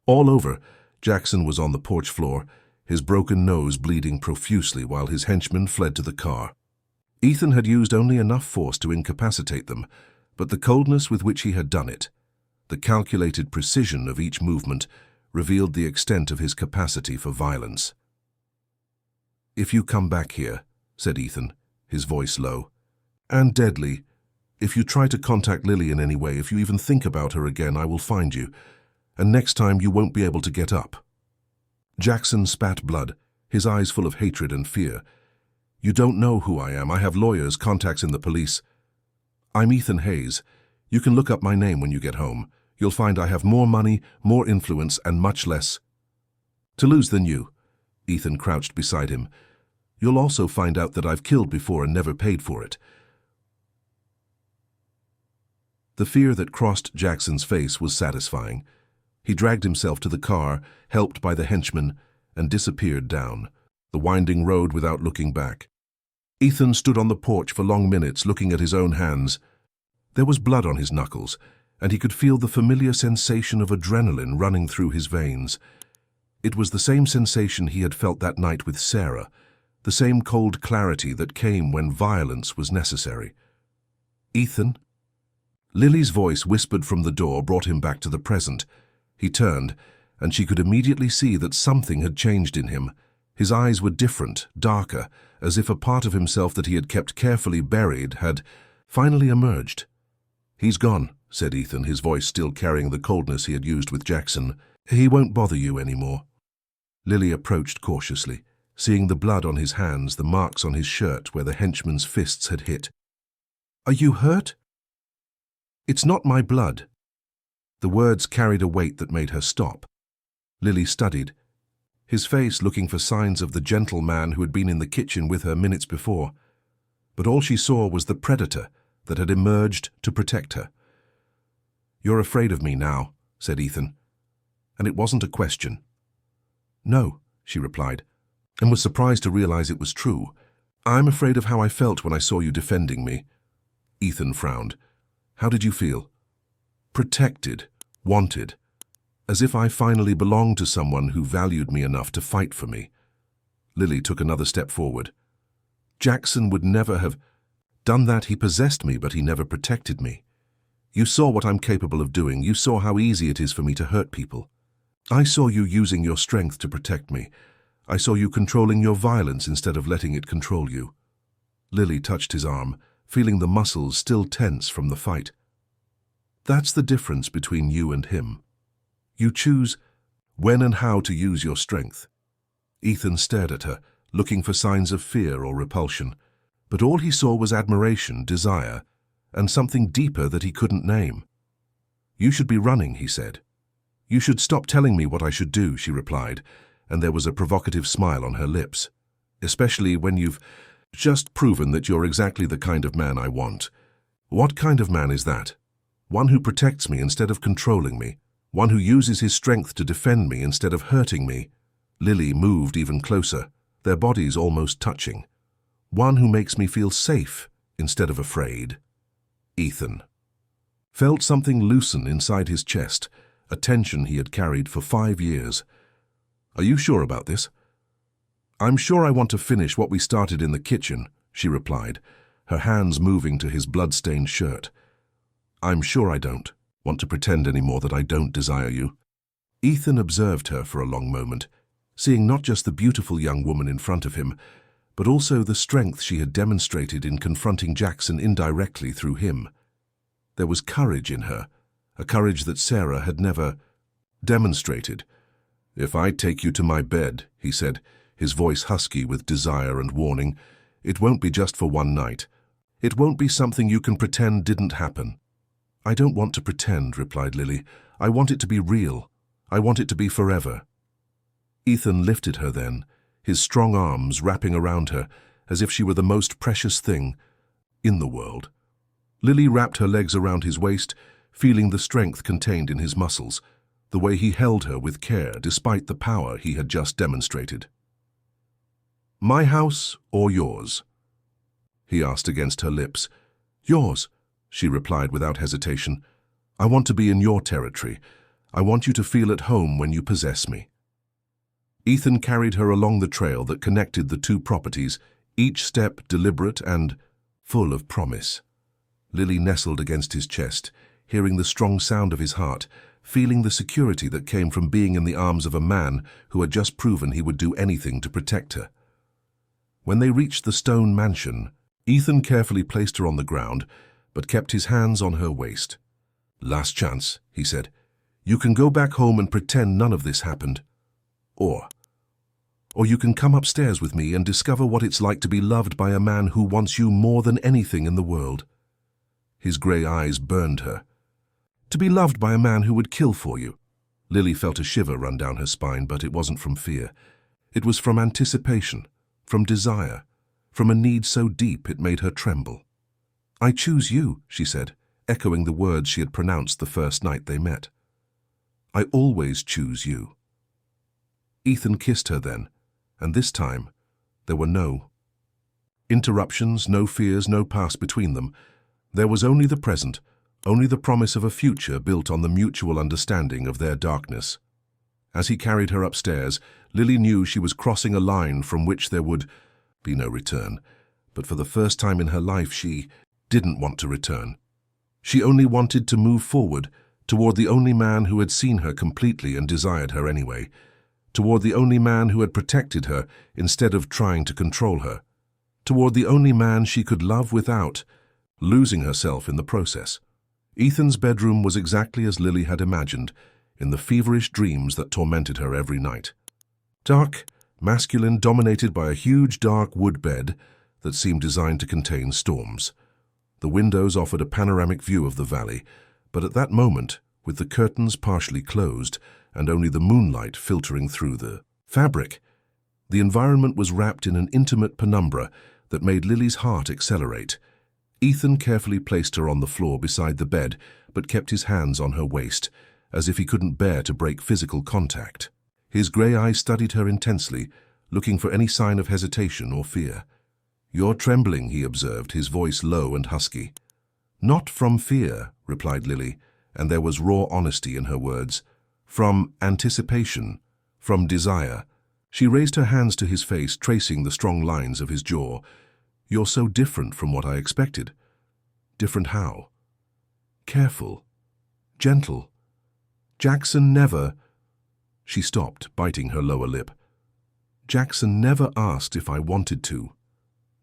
A: all over, Jackson was on the porch floor, his broken nose bleeding profusely while his henchmen fled to the car. Ethan had used only enough force to incapacitate them, but the coldness with which he had done it, the calculated precision of each movement, revealed the extent of his capacity for violence. "If you come back here," said Ethan, his voice low, "and deadly, if you try to contact Lily in any way, if you even think about her again, I will find you, and next time you won't be able to get up." Jackson spat blood, his eyes full of hatred and fear. "You don't know who I am. I have lawyers, contacts in the police. I'm Ethan Hayes. You can look up my name when you get home. You'll find I have more money, more influence, and much less to lose than you." Ethan crouched beside him. "You'll also find out that I've killed before and never paid for it." The fear that crossed Jackson's face was satisfying. He dragged himself to the car, helped by the henchman, and disappeared down the winding road without looking back. Ethan stood on the porch for long minutes, looking at his own hands. There was blood on his knuckles, and he could feel the familiar sensation of adrenaline running through his veins. It was the same sensation he had felt that night with Sarah, the same cold clarity that came when violence was necessary. "Ethan?" Lily's voice whispered from the door brought him back to the present. He turned, and she could immediately see that something had changed in him. His eyes were different, darker, as if a part of himself that he had kept carefully buried had finally emerged. "He's gone," said Ethan, his voice still carrying the coldness he had used with Jackson. "He won't bother you anymore." Lily approached cautiously, seeing the blood on his hands, the marks on his shirt where the henchman's fists had hit. "Are you hurt?" "It's not my blood." The words carried a weight that made her stop. Lily studied, his face looking for signs of the gentle man who had been in the kitchen with her minutes before. But all she saw was the predator that had emerged to protect her. "You're afraid of me now," said Ethan. And it wasn't a question. "No," she replied, and was surprised to realize it was true. "I'm afraid of how I felt when I saw you defending me." Ethan frowned. "How did you feel?" "Protected, wanted, as if I finally belonged to someone who valued me enough to fight for me." Lily took another step forward. "Jackson would never have done that. He possessed me, but he never protected me. You saw what I'm capable of doing. You saw how easy it is for me to hurt people. I saw you using your strength to protect me. I saw you controlling your violence instead of letting it control you." Lily touched his arm, feeling the muscles still tense from the fight. "That's the difference between you and him. You choose when and how to use your strength." Ethan stared at her, looking for signs of fear or repulsion, but all he saw was admiration, desire, and something deeper that he couldn't name. "You should be running," he said. You should stop telling me what I should do, she replied, and there was a provocative smile on her lips. Especially when you've just proven that you're exactly the kind of man I want. What kind of man is that? One who protects me instead of controlling me. One who uses his strength to defend me instead of hurting me. Lily moved even closer, their bodies almost touching. One who makes me feel safe instead of afraid. Ethan felt something loosen inside his chest, a tension he had carried for 5 years. Are you sure about this? I'm sure I want to finish what we started in the kitchen, she replied, her hands moving to his blood-stained shirt. I'm sure I don't want to pretend anymore that I don't desire you. Ethan observed her for a long moment, seeing not just the beautiful young woman in front of him, but also the strength she had demonstrated in confronting Jackson indirectly through him. There was courage in her, a courage that Sarah had never demonstrated. If I take you to my bed, he said, his voice husky with desire and warning, it won't be just for one night. It won't be something you can pretend didn't happen. I don't want to pretend, replied Lily. I want it to be real. I want it to be forever. Ethan lifted her then, his strong arms wrapping around her as if she were the most precious thing in the world. Lily wrapped her legs around his waist, feeling the strength contained in his muscles, the way he held her with care despite the power he had just demonstrated. My house or yours? He asked against her lips. Yours, she replied without hesitation. I want to be in your territory. I want you to feel at home when you possess me. Ethan carried her along the trail that connected the two properties, each step deliberate and full of promise. Lily nestled against his chest, hearing the strong sound of his heart, feeling the security that came from being in the arms of a man who had just proven he would do anything to protect her. When they reached the stone mansion, Ethan carefully placed her on the ground, but kept his hands on her waist. Last chance, he said. You can go back home and pretend none of this happened. Or you can come upstairs with me and discover what it's like to be loved by a man who wants you more than anything in the world. His grey eyes burned her. To be loved by a man who would kill for you. Lily felt a shiver run down her spine, but it wasn't from fear. It was from anticipation, from desire, from a need so deep it made her tremble. I choose you, she said, echoing the words she had pronounced the first night they met. I always choose you. Ethan kissed her then, and this time there were no interruptions, no fears, no past between them. There was only the present, only the promise of a future built on the mutual understanding of their darkness. As he carried her upstairs, Lily knew she was crossing a line from which there would be no return, but for the first time in her life she didn't want to return. She only wanted to move forward, toward the only man who had seen her completely and desired her anyway, toward the only man who had protected her instead of trying to control her, toward the only man she could love without losing herself in the process. Ethan's bedroom was exactly as Lily had imagined, in the feverish dreams that tormented her every night. Dark, masculine, dominated by a huge dark wood bed that seemed designed to contain storms. The windows offered a panoramic view of the valley, but at that moment, with the curtains partially closed and only the moonlight filtering through the fabric, the environment was wrapped in an intimate penumbra that made Lily's heart accelerate. Ethan carefully placed her on the floor beside the bed, but kept his hands on her waist, as if he couldn't bear to break physical contact. His grey eyes studied her intensely, looking for any sign of hesitation or fear. You're trembling, he observed, his voice low and husky. Not from fear, replied Lily, and there was raw honesty in her words. From anticipation, from desire. She raised her hands to his face, tracing the strong lines of his jaw. You're so different from what I expected. Different how? Careful. Gentle. Jackson never... She stopped, biting her lower lip. Jackson never asked if I wanted to.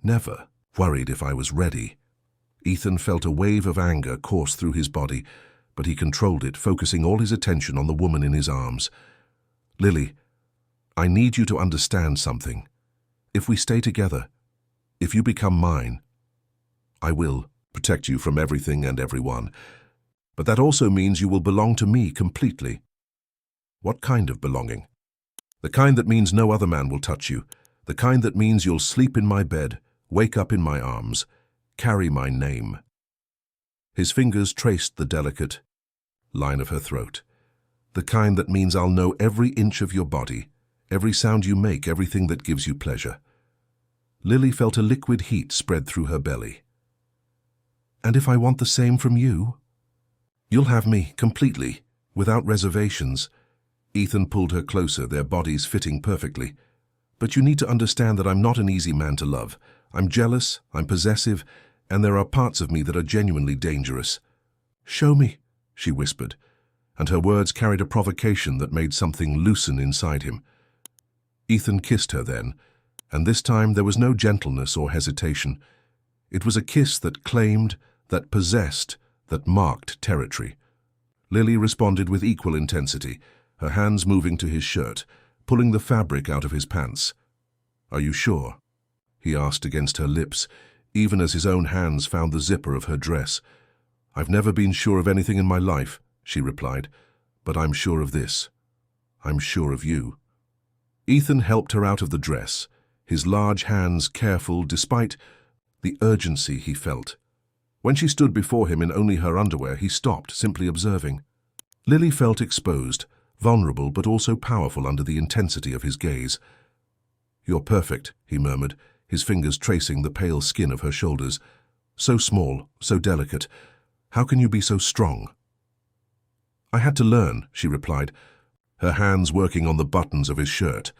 A: Never worried if I was ready. Ethan felt a wave of anger course through his body, but he controlled it, focusing all his attention on the woman in his arms. Lily, I need you to understand something. If we stay together, if you become mine, I will protect you from everything and everyone. But that also means you will belong to me completely. What kind of belonging? The kind that means no other man will touch you. The kind that means you'll sleep in my bed, wake up in my arms, carry my name. His fingers traced the delicate line of her throat. The kind that means I'll know every inch of your body, every sound you make, everything that gives you pleasure. Lily felt a liquid heat spread through her belly. And if I want the same from you? You'll have me completely, without reservations. Ethan pulled her closer, their bodies fitting perfectly. But you need to understand that I'm not an easy man to love. I'm jealous, I'm possessive, and there are parts of me that are genuinely dangerous. Show me, she whispered, and her words carried a provocation that made something loosen inside him. Ethan kissed her then, and this time there was no gentleness or hesitation. It was a kiss that claimed, that possessed, that marked territory. Lily responded with equal intensity, her hands moving to his shirt, pulling the fabric out of his pants. "Are you sure?" he asked against her lips, even as his own hands found the zipper of her dress. "I've never been sure of anything in my life," she replied, "but I'm sure of this. I'm sure of you." Ethan helped her out of the dress, his large hands careful despite the urgency he felt. When she stood before him in only her underwear, he stopped, simply observing. Lily felt exposed, vulnerable but also powerful under the intensity of his gaze. "You're perfect," he murmured, his fingers tracing the pale skin of her shoulders. "So small, so delicate. How can you be so strong?" "I had to learn," she replied, her hands working on the buttons of his shirt.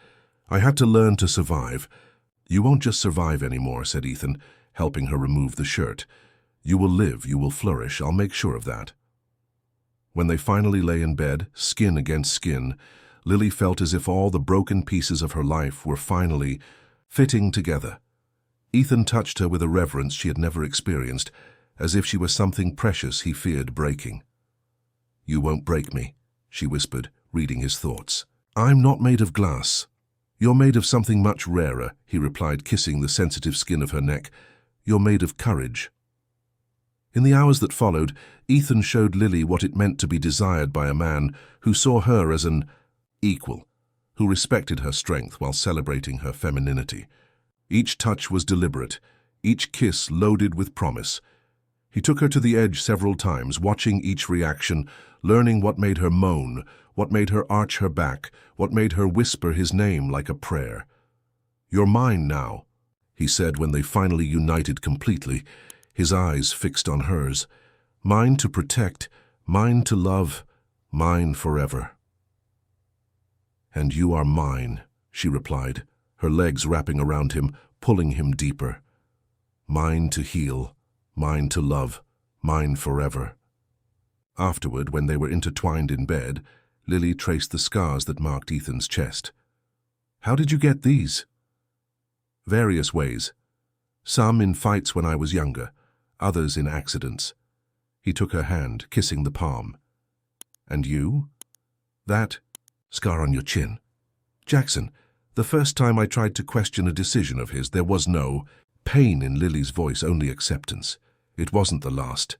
A: "I had to learn to survive." "You won't just survive anymore," said Ethan, helping her remove the shirt. "You will live, you will flourish, I'll make sure of that." When they finally lay in bed, skin against skin, Lily felt as if all the broken pieces of her life were finally fitting together. Ethan touched her with a reverence she had never experienced, as if she were something precious he feared breaking. "You won't break me," she whispered, reading his thoughts. "I'm not made of glass." "You're made of something much rarer," he replied, kissing the sensitive skin of her neck. "You're made of courage." In the hours that followed, Ethan showed Lily what it meant to be desired by a man who saw her as an equal, who respected her strength while celebrating her femininity. Each touch was deliberate, each kiss loaded with promise. He took her to the edge several times, watching each reaction, learning what made her moan, what made her arch her back, what made her whisper his name like a prayer. "You're mine now," he said when they finally united completely, his eyes fixed on hers. "Mine to protect, mine to love, mine forever." "And you are mine," she replied, her legs wrapping around him, pulling him deeper. "Mine to heal, mine to love, mine forever." Afterward, when they were intertwined in bed, Lily traced the scars that marked Ethan's chest. "How did you get these?" "Various ways. Some in fights when I was younger, others in accidents." He took her hand, kissing the palm. "And you?" "That scar on your chin. Jackson, the first time I tried to question a decision of his, there was no pain in Lily's voice, only acceptance. It wasn't the last."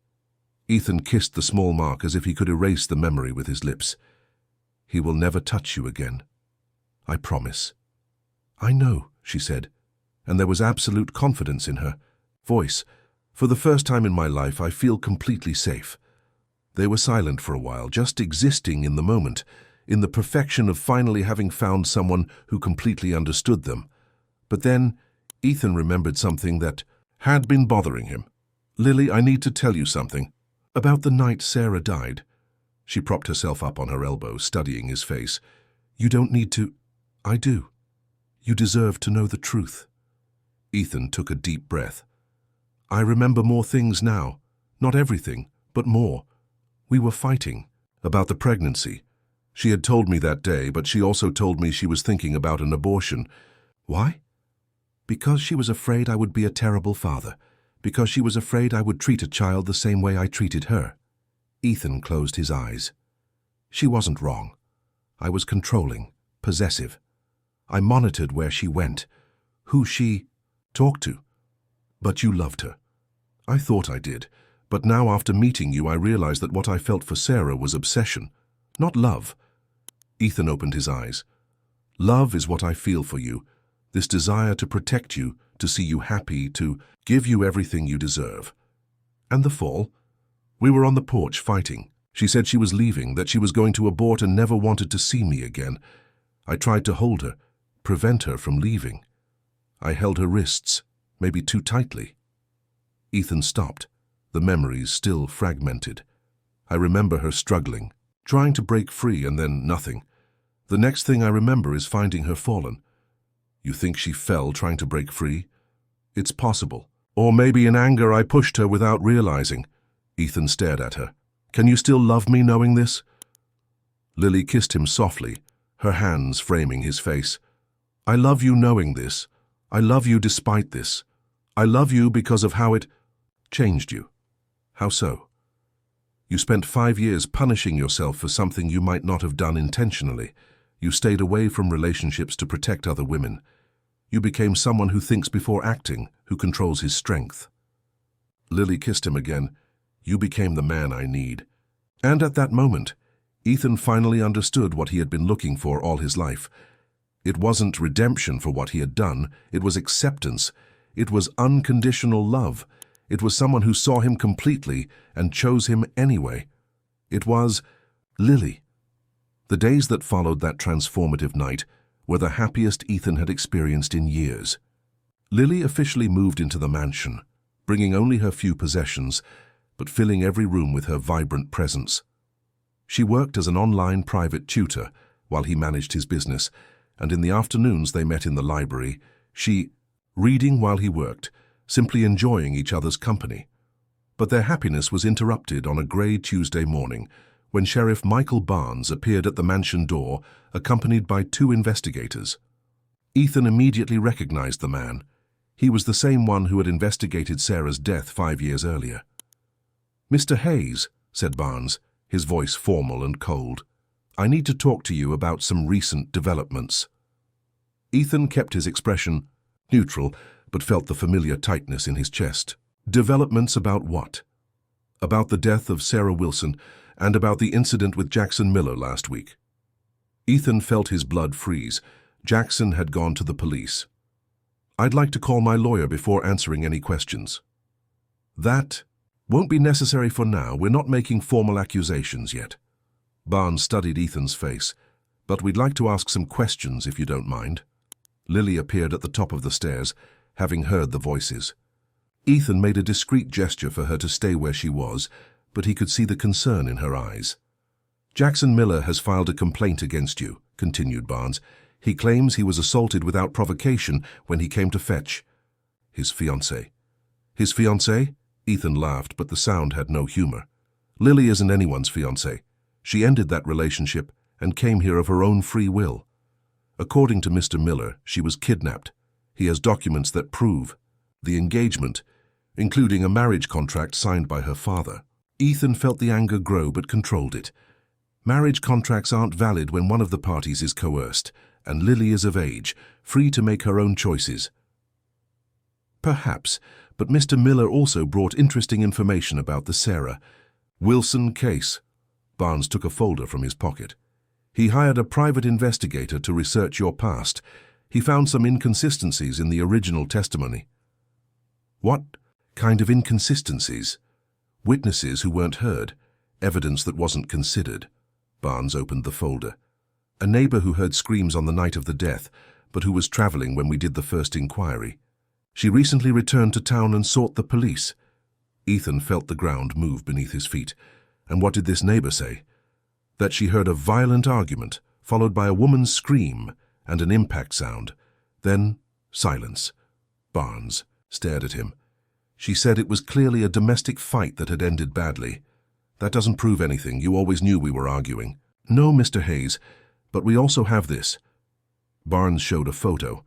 A: Ethan kissed the small mark as if he could erase the memory with his lips. "He will never touch you again. I promise." "I know," she said, and there was absolute confidence in her voice. "For the first time in my life, I feel completely safe." They were silent for a while, just existing in the moment, in the perfection of finally having found someone who completely understood them. But then, Ethan remembered something that had been bothering him. "Lily, I need to tell you something. About the night Sarah died." She propped herself up on her elbow, studying his face. "You don't need to." "I do. You deserve to know the truth." Ethan took a deep breath. "I remember more things now. Not everything, but more. We were fighting about the pregnancy. She had told me that day, but she also told me she was thinking about an abortion." "Why?" "Because she was afraid I would be a terrible father. Because she was afraid I would treat a child the same way I treated her." Ethan closed his eyes. "She wasn't wrong. I was controlling, possessive. I monitored where she went, who she talked to. But you loved her." "I thought I did, but now after meeting you I realized that what I felt for Sarah was obsession, not love." Ethan opened his eyes. Love is what I feel for you, this desire to protect you, to see you happy, to give you everything you deserve. And the fall? We were on the porch fighting. She said she was leaving, that she was going to abort and never wanted to see me again. I tried to hold her, prevent her from leaving. I held her wrists, maybe too tightly. Ethan stopped, the memories still fragmented. I remember her struggling, trying to break free, and then nothing. The next thing I remember is finding her fallen. You think she fell trying to break free? It's possible. Or maybe in anger I pushed her without realizing. Ethan stared at her. Can you still love me knowing this? Lily kissed him softly, her hands framing his face. I love you knowing this. I love you despite this. I love you because of how it changed you. How so? You spent 5 years punishing yourself for something you might not have done intentionally. You stayed away from relationships to protect other women. You became someone who thinks before acting, who controls his strength. Lily kissed him again. You became the man I need. And at that moment, Ethan finally understood what he had been looking for all his life. It wasn't redemption for what he had done. It was acceptance. It was unconditional love. It was someone who saw him completely and chose him anyway. It was Lily. The days that followed that transformative night were the happiest Ethan had experienced in years. Lily officially moved into the mansion, bringing only her few possessions, but filling every room with her vibrant presence. She worked as an online private tutor while he managed his business, and in the afternoons they met in the library, she reading while he worked, simply enjoying each other's company. But their happiness was interrupted on a grey Tuesday morning when Sheriff Michael Barnes appeared at the mansion door, accompanied by 2 investigators. Ethan immediately recognized the man. He was the same one who had investigated Sarah's death 5 years earlier. Mr. Hayes, said Barnes, his voice formal and cold, I need to talk to you about some recent developments. Ethan kept his expression neutral, but felt the familiar tightness in his chest. Developments about what? About the death of Sarah Wilson and about the incident with Jackson Miller last week. Ethan felt his blood freeze. Jackson had gone to the police. I'd like to call my lawyer before answering any questions. That won't be necessary for now. We're not making formal accusations yet. Barnes studied Ethan's face. But we'd like to ask some questions if you don't mind. Lily appeared at the top of the stairs, having heard the voices. Ethan made a discreet gesture for her to stay where she was, but he could see the concern in her eyes. Jackson Miller has filed a complaint against you, continued Barnes. He claims he was assaulted without provocation when he came to fetch his fiancée. His fiancée? Ethan laughed, but the sound had no humor. Lily isn't anyone's fiancée. She ended that relationship and came here of her own free will. According to Mr. Miller, she was kidnapped. He has documents that prove the engagement, including a marriage contract signed by her father. Ethan felt the anger grow but controlled it. Marriage contracts aren't valid when one of the parties is coerced, and Lily is of age, free to make her own choices. Perhaps, but Mr. Miller also brought interesting information about the Sarah Wilson case. Barnes took a folder from his pocket. He hired a private investigator to research your past. He found some inconsistencies in the original testimony. What kind of inconsistencies? Witnesses who weren't heard, evidence that wasn't considered. Barnes opened the folder. A neighbor who heard screams on the night of the death, but who was traveling when we did the first inquiry. She recently returned to town and sought the police. Ethan felt the ground move beneath his feet. And what did this neighbor say? That she heard a violent argument, followed by a woman's scream and an impact sound. Then, silence. Barnes stared at him. She said it was clearly a domestic fight that had ended badly. That doesn't prove anything. You always knew we were arguing. No, Mr. Hayes, but we also have this. Barnes showed a photo.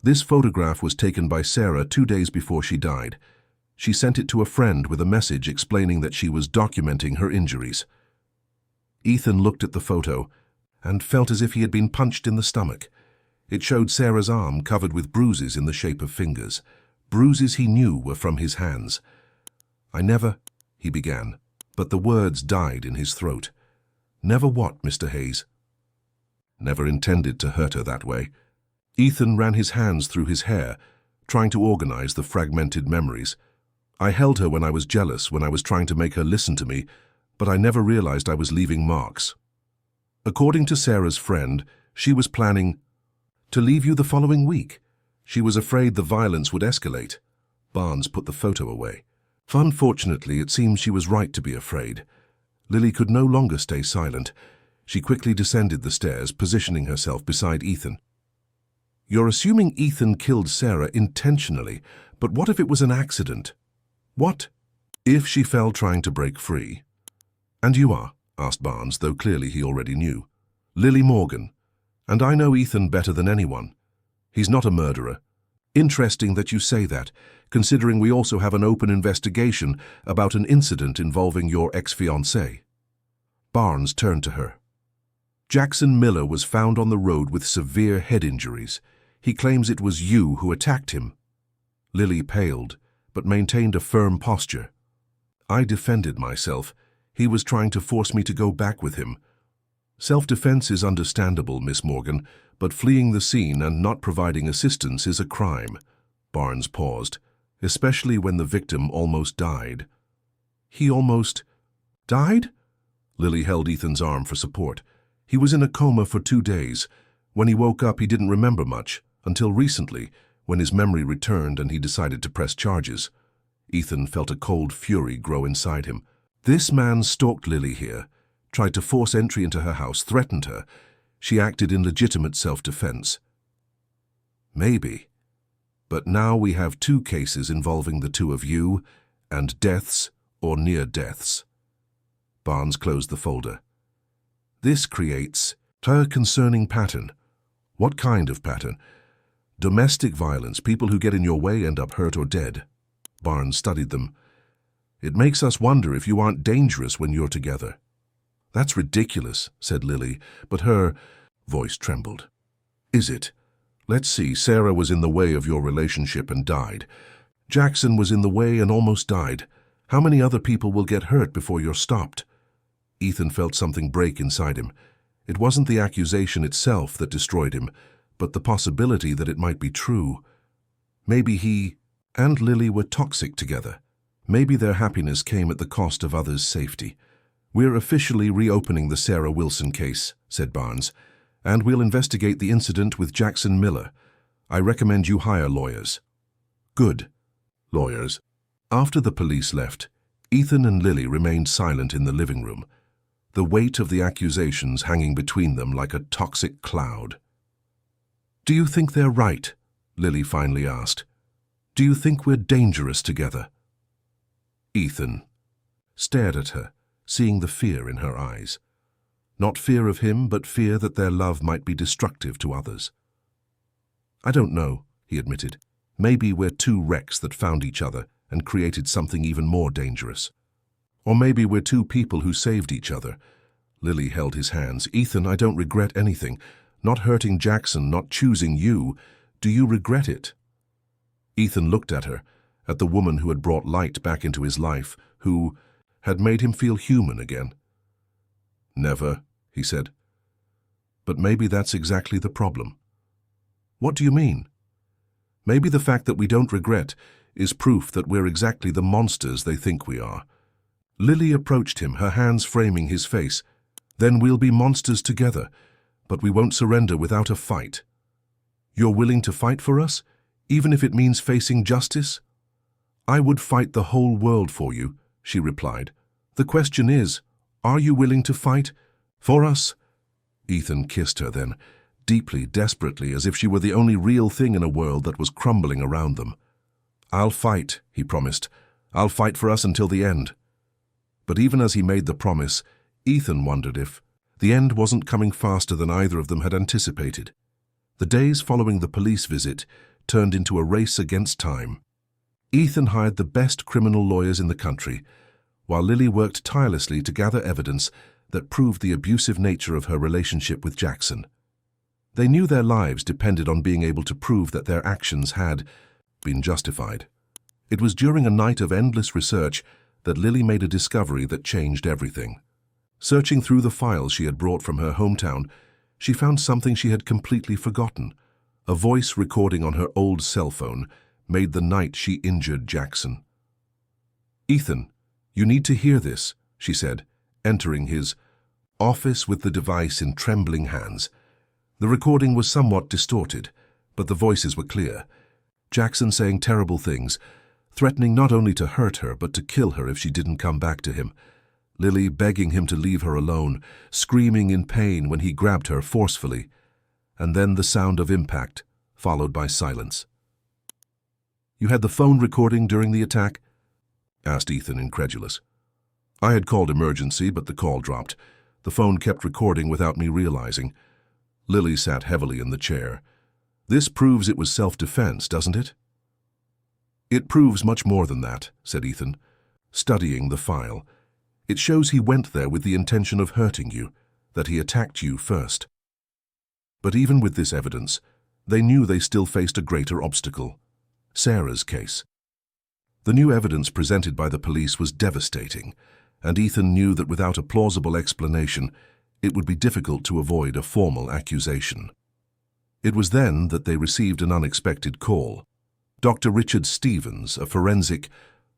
A: This photograph was taken by Sarah 2 days before she died. She sent it to a friend with a message explaining that she was documenting her injuries. Ethan looked at the photo and felt as if he had been punched in the stomach. It showed Sarah's arm covered with bruises in the shape of fingers. Bruises he knew were from his hands. I never, he began, but the words died in his throat. Never what, Mr. Hayes? never intended to hurt her that way. Ethan ran his hands through his hair, trying to organize the fragmented memories. I held her when I was jealous, when I was trying to make her listen to me, but I never realized I was leaving marks. According to Sarah's friend, she was planning to leave you the following week. She was afraid the violence would escalate. Barnes put the photo away. Unfortunately, it seems she was right to be afraid. Lily could no longer stay silent. She quickly descended the stairs, positioning herself beside Ethan. You're assuming Ethan killed Sarah intentionally, but what if it was an accident? What if she fell trying to break free? And you are? Asked Barnes, though clearly he already knew. Lily Morgan. And I know Ethan better than anyone. He's not a murderer. Interesting that you say that, considering we also have an open investigation about an incident involving your ex-fiancé. Barnes turned to her. Jackson Miller was found on the road with severe head injuries. He claims it was you who attacked him. Lily paled, but maintained a firm posture. I defended myself. He was trying to force me to go back with him. Self-defense is understandable, Miss Morgan, but fleeing the scene and not providing assistance is a crime. Barnes paused, especially when the victim almost died. He almost died? Lily held Ethan's arm for support. He was in a coma for 2 days. When he woke up, he didn't remember much, until recently, when his memory returned and he decided to press charges. Ethan felt a cold fury grow inside him. This man stalked Lily here, tried to force entry into her house, threatened her. She acted in legitimate self-defense. Maybe. But now we have 2 cases involving the 2 of you, and deaths or near deaths. Barnes closed the folder. This creates a concerning pattern. What kind of pattern? Domestic violence, people who get in your way end up hurt or dead. Barnes studied them. It makes us wonder if you aren't dangerous when you're together. That's ridiculous, said Lily, but her voice trembled. Is it? Let's see, Sarah was in the way of your relationship and died. Jackson was in the way and almost died. How many other people will get hurt before you're stopped? Ethan felt something break inside him. It wasn't the accusation itself that destroyed him, but the possibility that it might be true. Maybe he and Lily were toxic together. Maybe their happiness came at the cost of others' safety. We're officially reopening the Sarah Wilson case, said Barnes, and we'll investigate the incident with Jackson Miller. I recommend you hire lawyers. Good. Lawyers. After the police left, Ethan and Lily remained silent in the living room, the weight of the accusations hanging between them like a toxic cloud. Do you think they're right? Lily finally asked. Do you think we're dangerous together? Ethan stared at her, seeing the fear in her eyes. Not fear of him, but fear that their love might be destructive to others. I don't know, he admitted. Maybe we're 2 wrecks that found each other and created something even more dangerous. Or maybe we're 2 people who saved each other. Lily held his hands. Ethan, I don't regret anything. Not hurting Jackson, not choosing you. Do you regret it? Ethan looked at her, at the woman who had brought light back into his life, who had made him feel human again. Never, he said. But maybe that's exactly the problem. What do you mean? Maybe the fact that we don't regret is proof that we're exactly the monsters they think we are. Lily approached him, her hands framing his face. Then we'll be monsters together, but we won't surrender without a fight. You're willing to fight for us, even if it means facing justice? I would fight the whole world for you, she replied. The question is, are you willing to fight for us? Ethan kissed her then, deeply, desperately, as if she were the only real thing in a world that was crumbling around them. I'll fight, he promised. I'll fight for us until the end. But even as he made the promise, Ethan wondered if the end wasn't coming faster than either of them had anticipated. The days following the police visit turned into a race against time. Ethan hired the best criminal lawyers in the country, while Lily worked tirelessly to gather evidence that proved the abusive nature of her relationship with Jackson. They knew their lives depended on being able to prove that their actions had been justified. It was during a night of endless research that Lily made a discovery that changed everything. Searching through the files she had brought from her hometown, she found something she had completely forgotten. A voice recording on her old cell phone made the night she injured Jackson. "Ethan, you need to hear this," she said, entering his office with the device in trembling hands. The recording was somewhat distorted, but the voices were clear. Jackson saying terrible things, threatening not only to hurt her but to kill her if she didn't come back to him. Lily begging him to leave her alone, screaming in pain when he grabbed her forcefully. And then the sound of impact, followed by silence. "You had the phone recording during the attack?" asked Ethan, incredulous. "I had called emergency, but the call dropped. The phone kept recording without me realizing." Lily sat heavily in the chair. "This proves it was self-defense, doesn't it?" "It proves much more than that," said Ethan, studying the file. "It shows he went there with the intention of hurting you, that he attacked you first." But even with this evidence, they knew they still faced a greater obstacle: Sarah's case. The new evidence presented by the police was devastating, and Ethan knew that without a plausible explanation, it would be difficult to avoid a formal accusation. It was then that they received an unexpected call. Dr. Richard Stevens, a forensic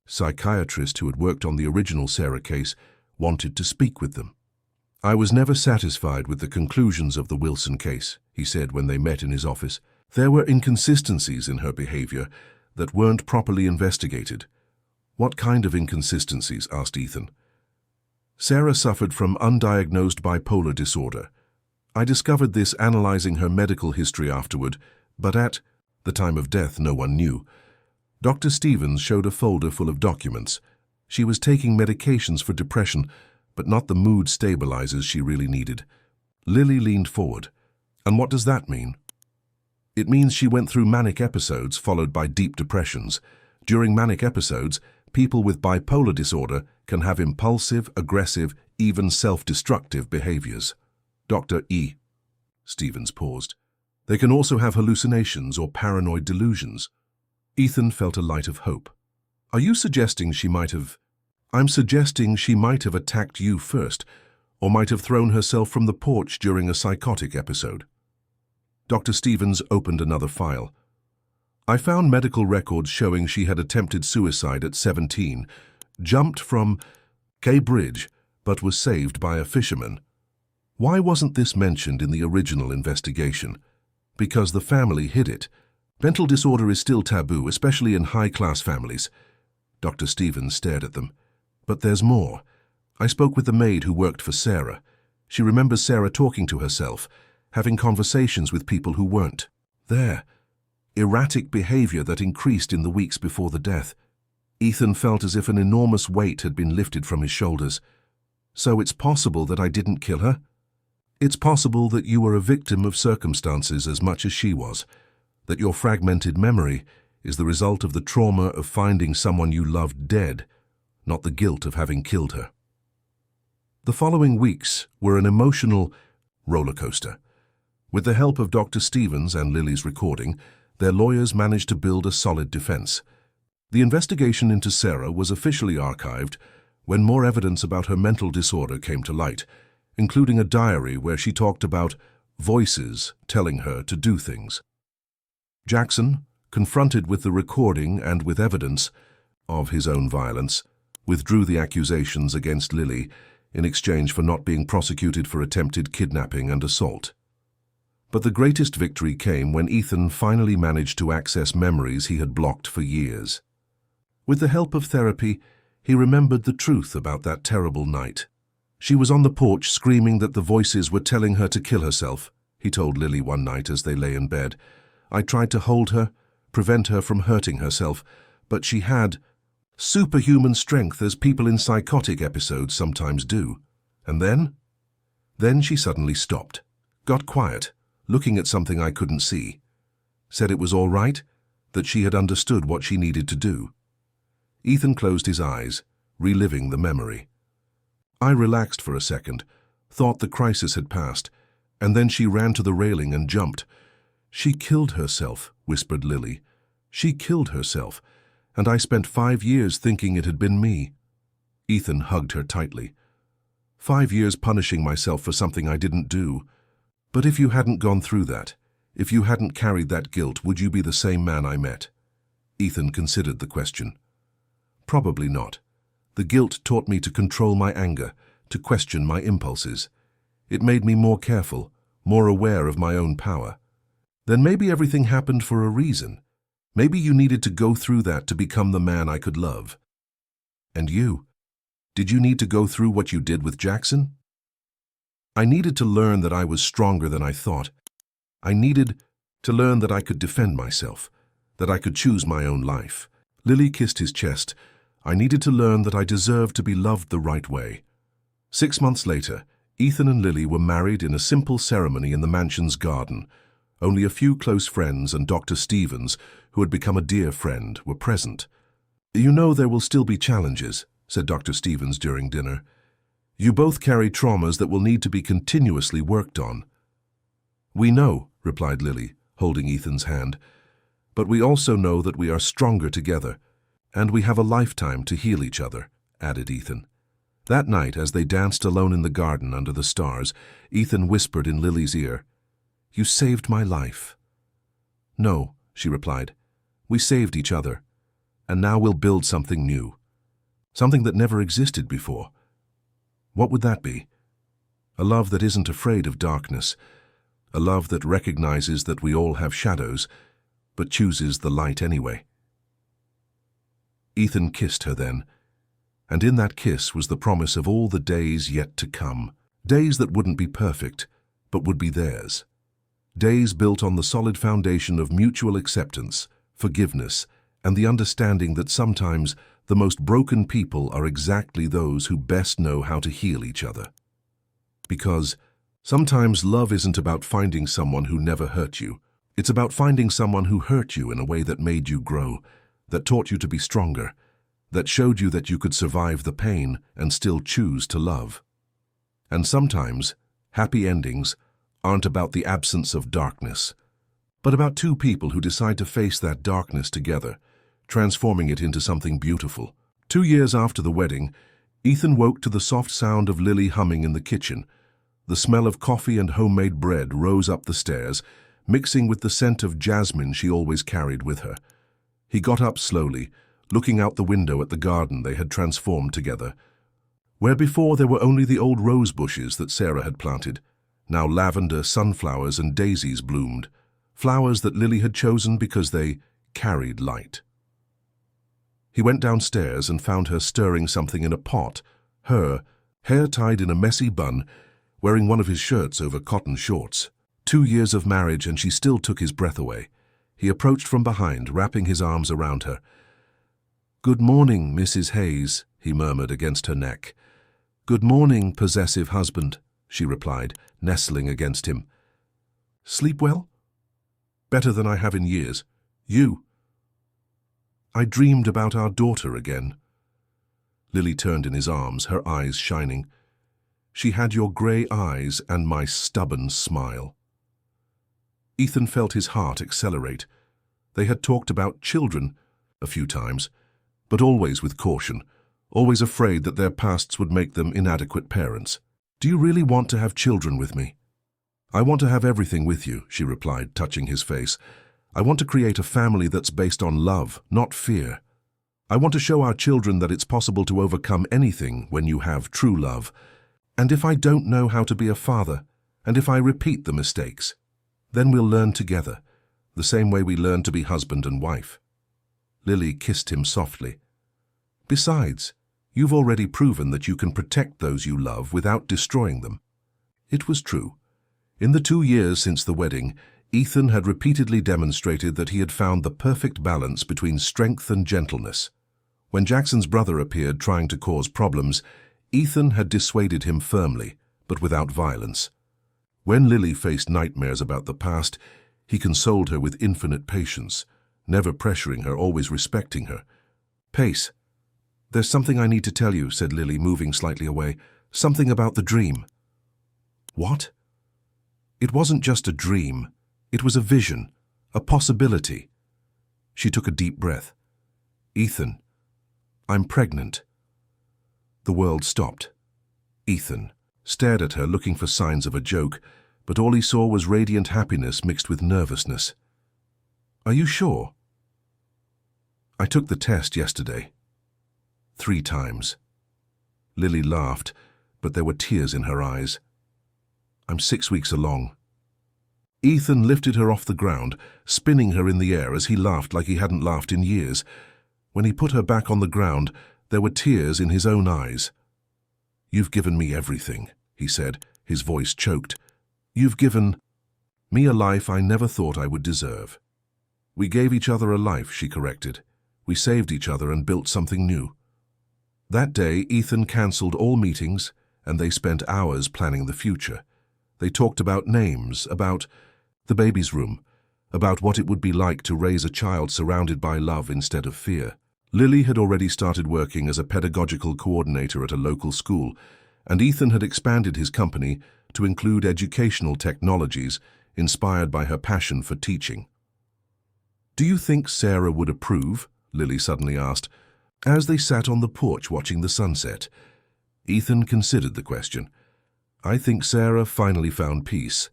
A: psychiatrist who had worked on the original Sarah case, wanted to speak with them. "I was never satisfied with the conclusions of the Wilson case," he said when they met in his office. "There were inconsistencies in her behavior that weren't properly investigated." "What kind of inconsistencies?" asked Ethan. "Sarah suffered from undiagnosed bipolar disorder. I discovered this analyzing her medical history afterward, but at the time of death no one knew. Dr. Stevens showed a folder full of documents. She was taking medications for depression, but not the mood stabilizers she really needed." Lily leaned forward. "And what does that mean?" "It means she went through manic episodes followed by deep depressions. During manic episodes, people with bipolar disorder can have impulsive, aggressive, even self-destructive behaviors." Dr. E. Stevens paused. "They can also have hallucinations or paranoid delusions." Ethan felt a light of hope. "Are you suggesting she might have—" "I'm suggesting she might have attacked you first, or might have thrown herself from the porch during a psychotic episode." Dr. Stevens opened another file. "I found medical records showing she had attempted suicide at 17, jumped from K Bridge, but was saved by a fisherman. Why wasn't this mentioned in the original investigation?" "Because the family hid it. Mental disorder is still taboo, especially in high-class families." Dr. Stevens stared at them. "But there's more. I spoke with the maid who worked for Sarah. She remembers Sarah talking to herself, having conversations with people who weren't there. Erratic behavior that increased in the weeks before the death." Ethan felt as if an enormous weight had been lifted from his shoulders. "So it's possible that I didn't kill her?" "It's possible that you were a victim of circumstances as much as she was, that your fragmented memory is the result of the trauma of finding someone you loved dead, not the guilt of having killed her." The following weeks were an emotional roller coaster. With the help of Dr. Stevens and Lily's recording, their lawyers managed to build a solid defense. The investigation into Sarah was officially archived when more evidence about her mental disorder came to light, including a diary where she talked about voices telling her to do things. Jackson, confronted with the recording and with evidence of his own violence, withdrew the accusations against Lily in exchange for not being prosecuted for attempted kidnapping and assault. But the greatest victory came when Ethan finally managed to access memories he had blocked for years. With the help of therapy, he remembered the truth about that terrible night. She was on the porch screaming that the voices were telling her to kill herself, he told Lily one night as they lay in bed. "I tried to hold her, prevent her from hurting herself, but she had superhuman strength as people in psychotic episodes sometimes do. And then she suddenly stopped, got quiet, looking at something I couldn't see. Said it was all right, that she had understood what she needed to do." Ethan closed his eyes, reliving the memory. "I relaxed for a second, thought the crisis had passed, and then she ran to the railing and jumped. She killed herself," whispered Lily. "She killed herself, and I spent 5 years thinking it had been me." Ethan hugged her tightly. 5 years punishing myself for something I didn't do. But if you hadn't gone through that, if you hadn't carried that guilt, would you be the same man I met? Ethan considered the question. Probably not. The guilt taught me to control my anger, to question my impulses. It made me more careful, more aware of my own power. Then maybe everything happened for a reason. Maybe you needed to go through that to become the man I could love. And you? Did you need to go through what you did with Jackson? I needed to learn that I was stronger than I thought. I needed to learn that I could defend myself, that I could choose my own life. Lily kissed his chest. I needed to learn that I deserved to be loved the right way. 6 months later, Ethan and Lily were married in a simple ceremony in the mansion's garden. Only a few close friends and Dr. Stevens, who had become a dear friend, were present. You know there will still be challenges, said Dr. Stevens during dinner. You both carry traumas that will need to be continuously worked on. We know, replied Lily, holding Ethan's hand. But we also know that we are stronger together, and we have a lifetime to heal each other, added Ethan. That night, as they danced alone in the garden under the stars, Ethan whispered in Lily's ear, "You saved my life." "No," she replied. "We saved each other, and now we'll build something new. Something that never existed before. What would that be? A love that isn't afraid of darkness, a love that recognizes that we all have shadows, but chooses the light anyway." Ethan kissed her then, and in that kiss was the promise of all the days yet to come. Days that wouldn't be perfect, but would be theirs. Days built on the solid foundation of mutual acceptance, forgiveness, and the understanding that sometimes the most broken people are exactly those who best know how to heal each other. Because sometimes love isn't about finding someone who never hurt you. It's about finding someone who hurt you in a way that made you grow, that taught you to be stronger, that showed you that you could survive the pain and still choose to love. And sometimes, happy endings aren't about the absence of darkness, but about two people who decide to face that darkness together, transforming it into something beautiful. 2 years after the wedding, Ethan woke to the soft sound of Lily humming in the kitchen. The smell of coffee and homemade bread rose up the stairs, mixing with the scent of jasmine she always carried with her. He got up slowly, looking out the window at the garden they had transformed together. Where before there were only the old rose bushes that Sarah had planted, now lavender, sunflowers, and daisies bloomed, flowers that Lily had chosen because they carried light. He went downstairs and found her stirring something in a pot, her, hair tied in a messy bun, wearing one of his shirts over cotton shorts. 2 years of marriage and she still took his breath away. He approached from behind, wrapping his arms around her. "Good morning, Mrs. Hayes," he murmured against her neck. "Good morning, possessive husband," she replied, nestling against him. "Sleep well?" "Better than I have in years. You?" "I dreamed about our daughter again." Lily turned in his arms, her eyes shining. She had your grey eyes and my stubborn smile. Ethan felt his heart accelerate. They had talked about children a few times, but always with caution, always afraid that their pasts would make them inadequate parents. "Do you really want to have children with me?" "I want to have everything with you," she replied, touching his face. "I want to create a family that's based on love, not fear. I want to show our children that it's possible to overcome anything when you have true love. And if I don't know how to be a father, and if I repeat the mistakes, then we'll learn together, the same way we learn to be husband and wife." Lily kissed him softly. "Besides, you've already proven that you can protect those you love without destroying them." It was true. In the 2 years since the wedding, Ethan had repeatedly demonstrated that he had found the perfect balance between strength and gentleness. When Jackson's brother appeared trying to cause problems, Ethan had dissuaded him firmly, but without violence. When Lily faced nightmares about the past, he consoled her with infinite patience, never pressuring her, always respecting her. "Pace, there's something I need to tell you," said Lily, moving slightly away. "Something about the dream." "What?" "It wasn't just a dream. It was a vision, a possibility." She took a deep breath. "Ethan, I'm pregnant." The world stopped. Ethan stared at her, looking for signs of a joke, but all he saw was radiant happiness mixed with nervousness. "Are you sure?" "I took the test yesterday. 3 times. Lily laughed, but there were tears in her eyes. "I'm 6 weeks along." Ethan lifted her off the ground, spinning her in the air as he laughed like he hadn't laughed in years. When he put her back on the ground, there were tears in his own eyes. "You've given me everything," he said, his voice choked. "You've given me a life I never thought I would deserve." "We gave each other a life," she corrected. "We saved each other and built something new." That day, Ethan cancelled all meetings, and they spent hours planning the future. They talked about names, about the baby's room, about what it would be like to raise a child surrounded by love instead of fear. Lily had already started working as a pedagogical coordinator at a local school, and Ethan had expanded his company to include educational technologies inspired by her passion for teaching. "Do you think Sarah would approve?" Lily suddenly asked, as they sat on the porch watching the sunset. Ethan considered the question. "I think Sarah finally found peace.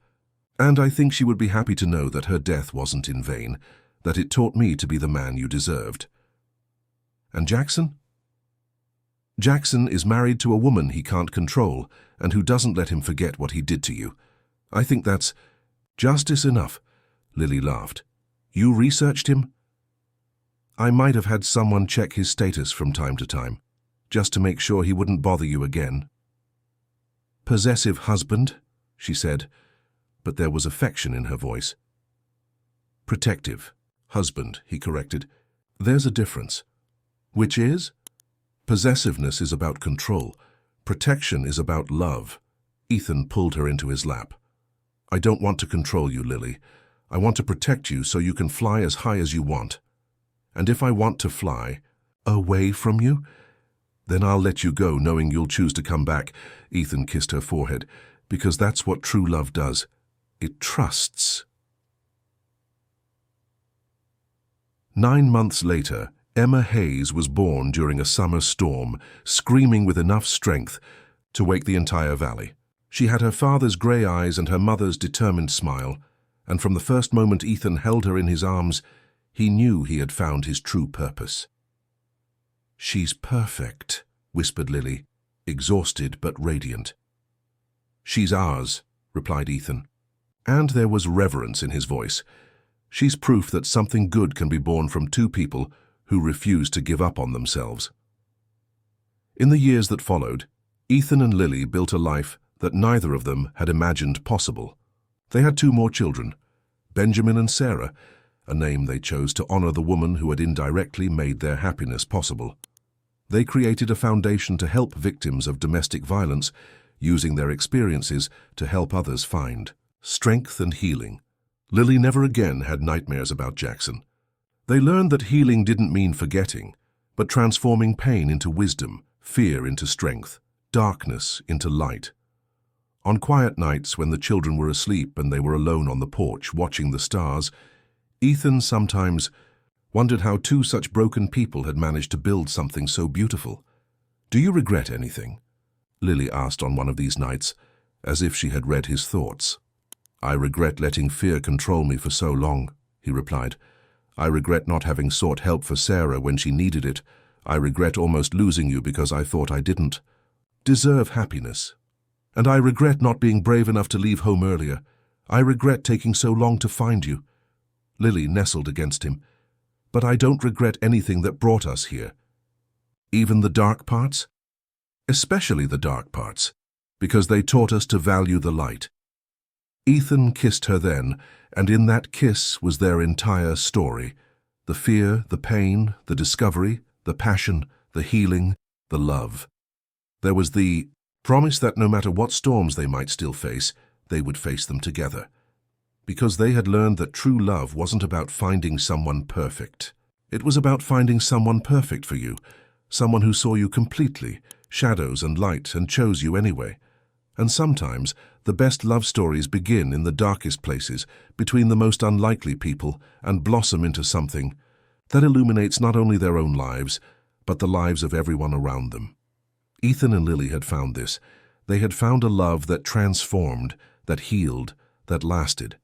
A: And I think she would be happy to know that her death wasn't in vain, that it taught me to be the man you deserved." "And Jackson?" "Jackson is married to a woman he can't control and who doesn't let him forget what he did to you. I think that's justice enough," Lily laughed. "You researched him?" "I might have had someone check his status from time to time, just to make sure he wouldn't bother you again." "Possessive husband," she said, but there was affection in her voice. "Protective husband," he corrected. "There's a difference." "Which is?" "Possessiveness is about control. Protection is about love." Ethan pulled her into his lap. "I don't want to control you, Lily. I want to protect you so you can fly as high as you want. And if I want to fly away from you, then I'll let you go knowing you'll choose to come back." Ethan kissed her forehead. "Because that's what true love does. It trusts." 9 months later, Emma Hayes was born during a summer storm, screaming with enough strength to wake the entire valley. She had her father's grey eyes and her mother's determined smile, and from the first moment Ethan held her in his arms, he knew he had found his true purpose. "She's perfect," whispered Lily, exhausted but radiant. "She's ours," replied Ethan. And there was reverence in his voice. "She's proof that something good can be born from 2 people who refuse to give up on themselves." In the years that followed, Ethan and Lily built a life that neither of them had imagined possible. They had 2 more children, Benjamin and Sarah, a name they chose to honor the woman who had indirectly made their happiness possible. They created a foundation to help victims of domestic violence, using their experiences to help others find strength and healing. Lily never again had nightmares about Jackson. They learned that healing didn't mean forgetting, but transforming pain into wisdom, fear into strength, darkness into light. On quiet nights when the children were asleep and they were alone on the porch watching the stars, Ethan sometimes wondered how 2 such broken people had managed to build something so beautiful. "Do you regret anything?" Lily asked on one of these nights, as if she had read his thoughts. "I regret letting fear control me for so long," he replied. "I regret not having sought help for Sarah when she needed it. I regret almost losing you because I thought I didn't deserve happiness. And I regret not being brave enough to leave home earlier. I regret taking so long to find you." Lily nestled against him. "But I don't regret anything that brought us here." "Even the dark parts?" "Especially the dark parts, because they taught us to value the light." Ethan kissed her then, and in that kiss was their entire story. The fear, the pain, the discovery, the passion, the healing, the love. There was the promise that no matter what storms they might still face, they would face them together. Because they had learned that true love wasn't about finding someone perfect. It was about finding someone perfect for you, someone who saw you completely, shadows and light, and chose you anyway. And sometimes the best love stories begin in the darkest places, between the most unlikely people, and blossom into something that illuminates not only their own lives, but the lives of everyone around them. Ethan and Lily had found this. They had found a love that transformed, that healed, that lasted.